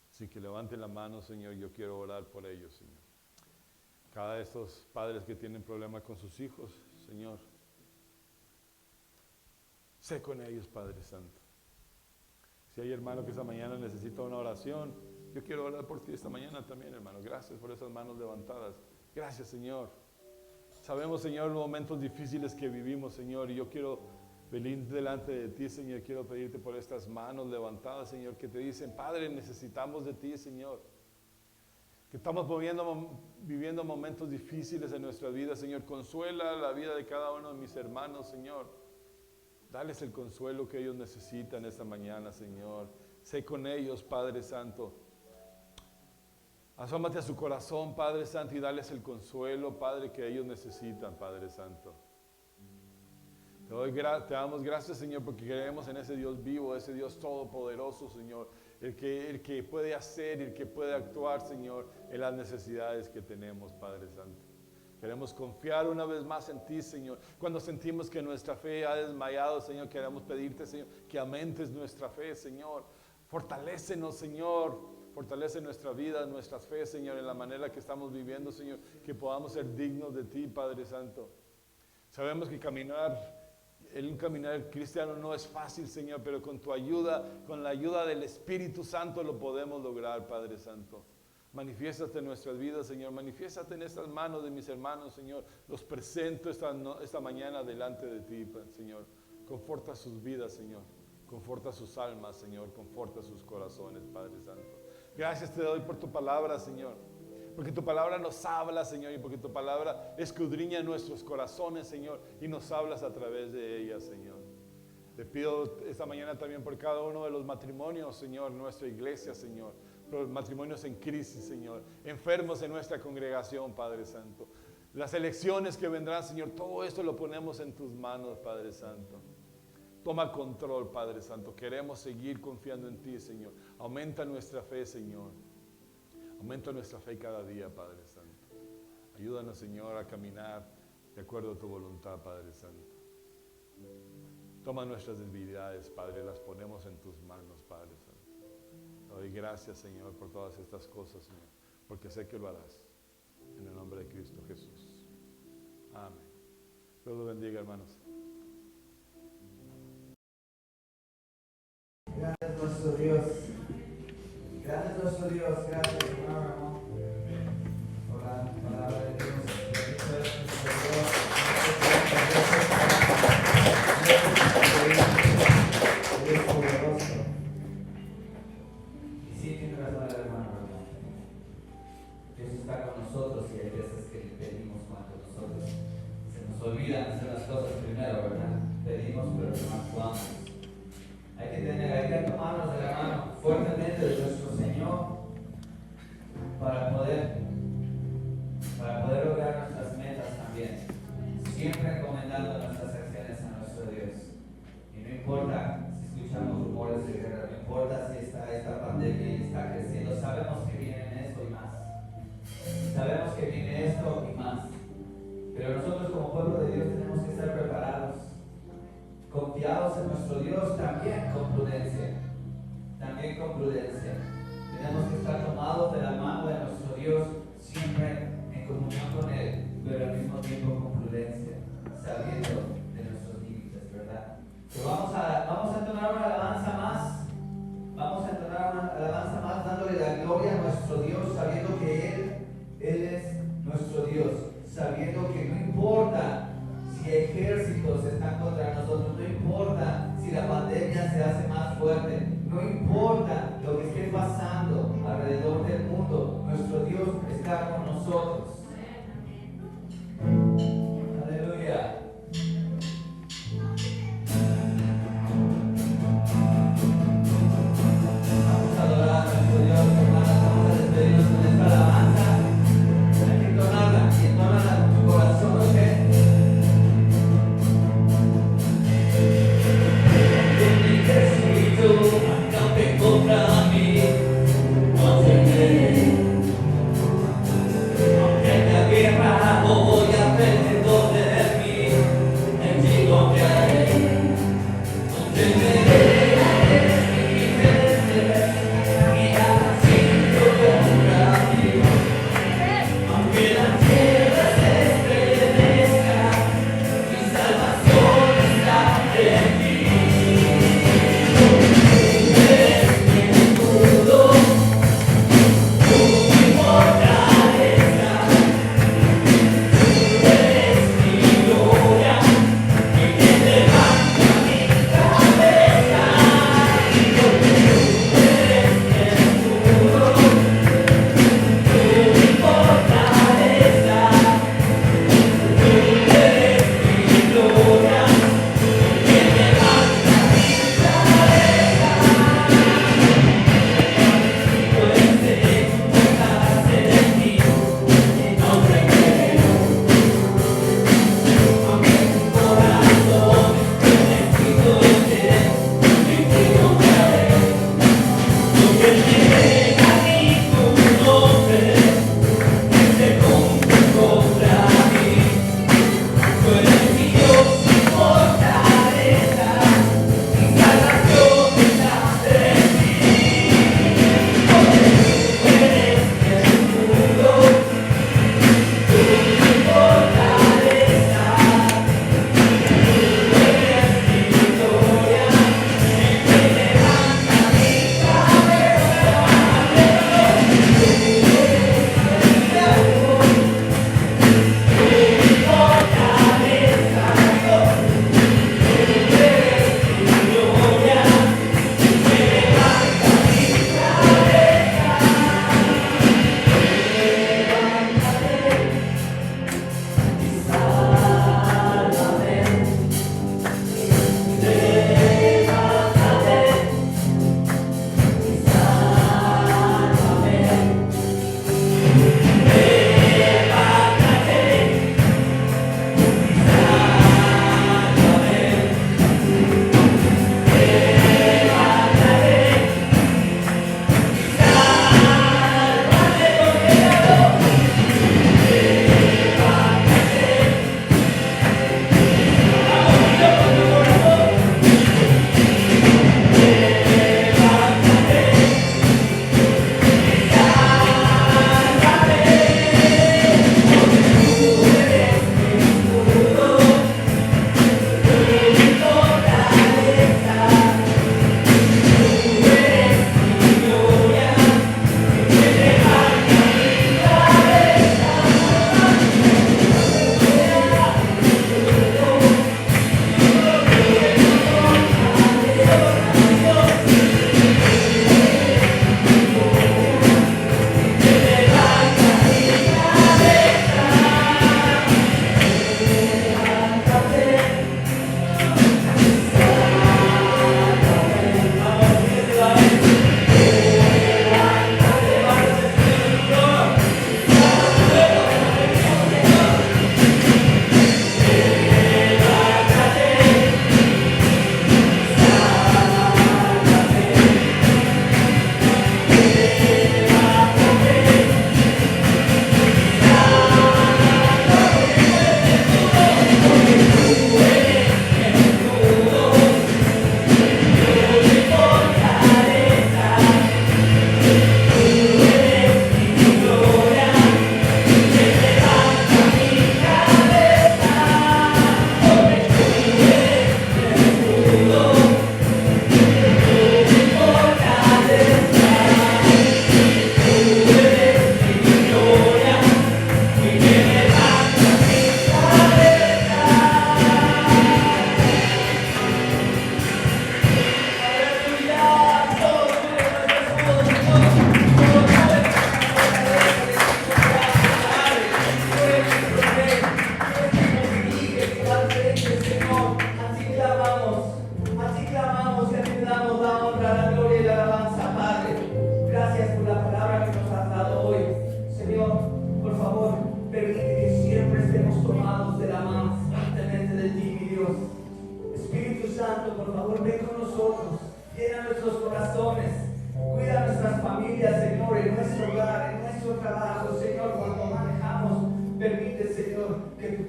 Así que levanten la mano, Señor. Yo quiero orar por ellos, Señor. Cada de estos padres que tienen problemas con sus hijos, Señor, sé con ellos, Padre Santo. Si hay hermano que esta mañana necesita una oración, yo quiero orar por ti esta mañana también, hermano. Gracias por esas manos levantadas. Gracias, Señor. Sabemos, Señor, los momentos difíciles que vivimos, Señor, y yo quiero venir delante de ti, Señor. Quiero pedirte por estas manos levantadas, Señor, que te dicen, Padre, necesitamos de ti, Señor. Que estamos viviendo momentos difíciles en nuestra vida, Señor. Consuela la vida de cada uno de mis hermanos, Señor. Dales el consuelo que ellos necesitan esta mañana, Señor. Sé con ellos, Padre Santo. Asómate a su corazón, Padre Santo, y dales el consuelo, Padre, que ellos necesitan, Padre Santo. Te damos gracias, Señor, porque creemos en ese Dios vivo, ese Dios todopoderoso, Señor. El que puede hacer y el que puede actuar, Señor, en las necesidades que tenemos, Padre Santo. Queremos confiar una vez más en ti, Señor. Cuando sentimos que nuestra fe ha desmayado, Señor, queremos pedirte, Señor, que aumentes nuestra fe, Señor. Fortalécenos, Señor. Fortalece nuestra vida, nuestras fe, Señor, en la manera que estamos viviendo, Señor. Que podamos ser dignos de ti, Padre Santo. Sabemos que un caminar cristiano no es fácil, Señor, pero con tu ayuda, con la ayuda del Espíritu Santo lo podemos lograr, Padre Santo. Manifiéstate en nuestras vidas, Señor. Manifiéstate en estas manos de mis hermanos, Señor. Los presento esta mañana delante de ti, Señor. Conforta sus vidas, Señor. Conforta sus almas, Señor. Conforta sus corazones, Padre Santo. Gracias te doy por tu palabra, Señor. Porque tu palabra nos habla, Señor, y porque tu palabra escudriña nuestros corazones, Señor, y nos hablas a través de ella, Señor. Te pido esta mañana también por cada uno de los matrimonios, Señor, nuestra iglesia, Señor. Por los matrimonios en crisis, Señor. Enfermos en nuestra congregación, Padre Santo. Las elecciones que vendrán, Señor, todo esto lo ponemos en tus manos, Padre Santo. Toma control, Padre Santo. Queremos seguir confiando en ti, Señor. Aumenta nuestra fe, Señor. Aumenta nuestra fe cada día, Padre Santo. Ayúdanos, Señor, a caminar de acuerdo a tu voluntad, Padre Santo. Toma nuestras debilidades, Padre, las ponemos en tus manos, Padre Santo. Te doy gracias, Señor, por todas estas cosas, Señor, porque sé que lo harás. En el nombre de Cristo Jesús. Amén. Dios los bendiga, hermanos. Gracias nuestro Dios. Gracias nuestro Dios. Gracias, hermano. Por la palabra de Dios. Bendito es nuestro Dios. Dios poderoso. Y sí, tiene razón el hermano. Dios está con nosotros y hay veces que le pedimos cuando nosotros se nos olvidan hacer las cosas primero, ¿verdad? Pedimos, pero no actuamos. Hay que tomarnos de la mano fuertemente de nuestro Señor para poder lograr nuestras metas también. Siempre encomendando nuestras acciones a nuestro Dios. Y no importa si escuchamos rumores de guerra, no importa si esta pandemia está creciendo, sabemos que viene esto y más. Sabemos que viene esto y más. Pero nosotros como pueblo de Dios tenemos que estar preparados. Confiados en nuestro Dios, también con prudencia. También con prudencia. Tenemos que estar tomados de la mano de nuestro Dios, siempre en comunión con Él, pero al mismo tiempo con prudencia, sabiendo de nuestros límites, ¿verdad? Pero vamos a entonar una alabanza más. Vamos a entonar una alabanza más, dándole la gloria a nuestro Dios, sabiendo que Él es nuestro Dios, sabiendo que no importa si ejércitos están contra nosotros, no importa si la pandemia se hace más fuerte, no importa lo que esté pasando alrededor del mundo, nuestro Dios está con nosotros. Aleluya. Vamos a adorar a nuestro Dios, hermanos, vamos a despedirnos con esta alabanza. Hay que entonarla y entonarla con tu corazón, ¿ok?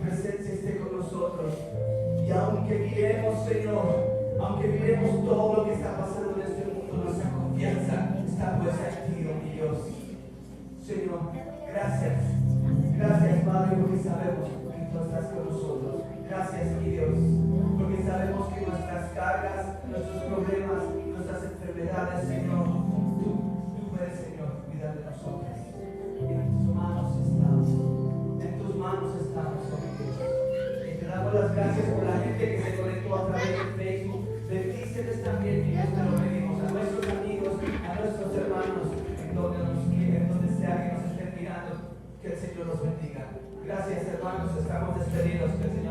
presencia esté con nosotros. Y aunque miremos, Señor, aunque miremos todo lo que está pasando en este mundo, nuestra confianza está puesta en ti, oh mi Dios. Señor, gracias. Gracias, Padre, porque sabemos que tú estás con nosotros. Gracias, mi Dios, porque sabemos que nuestras cargas, nuestros problemas, nuestras enfermedades, Señor, tú puedes, Señor, cuidar de nosotros. En tus manos estamos. En tus manos estamos, oh mi Dios. Y te damos las gracias por la gente que se conectó a través de Facebook. Bendíceles también, mi Dios, te lo pedimos. A nuestros amigos, a nuestros hermanos, en donde sea que nos estén mirando, que el Señor los bendiga. Gracias, hermanos, estamos despedidos. Que el Señor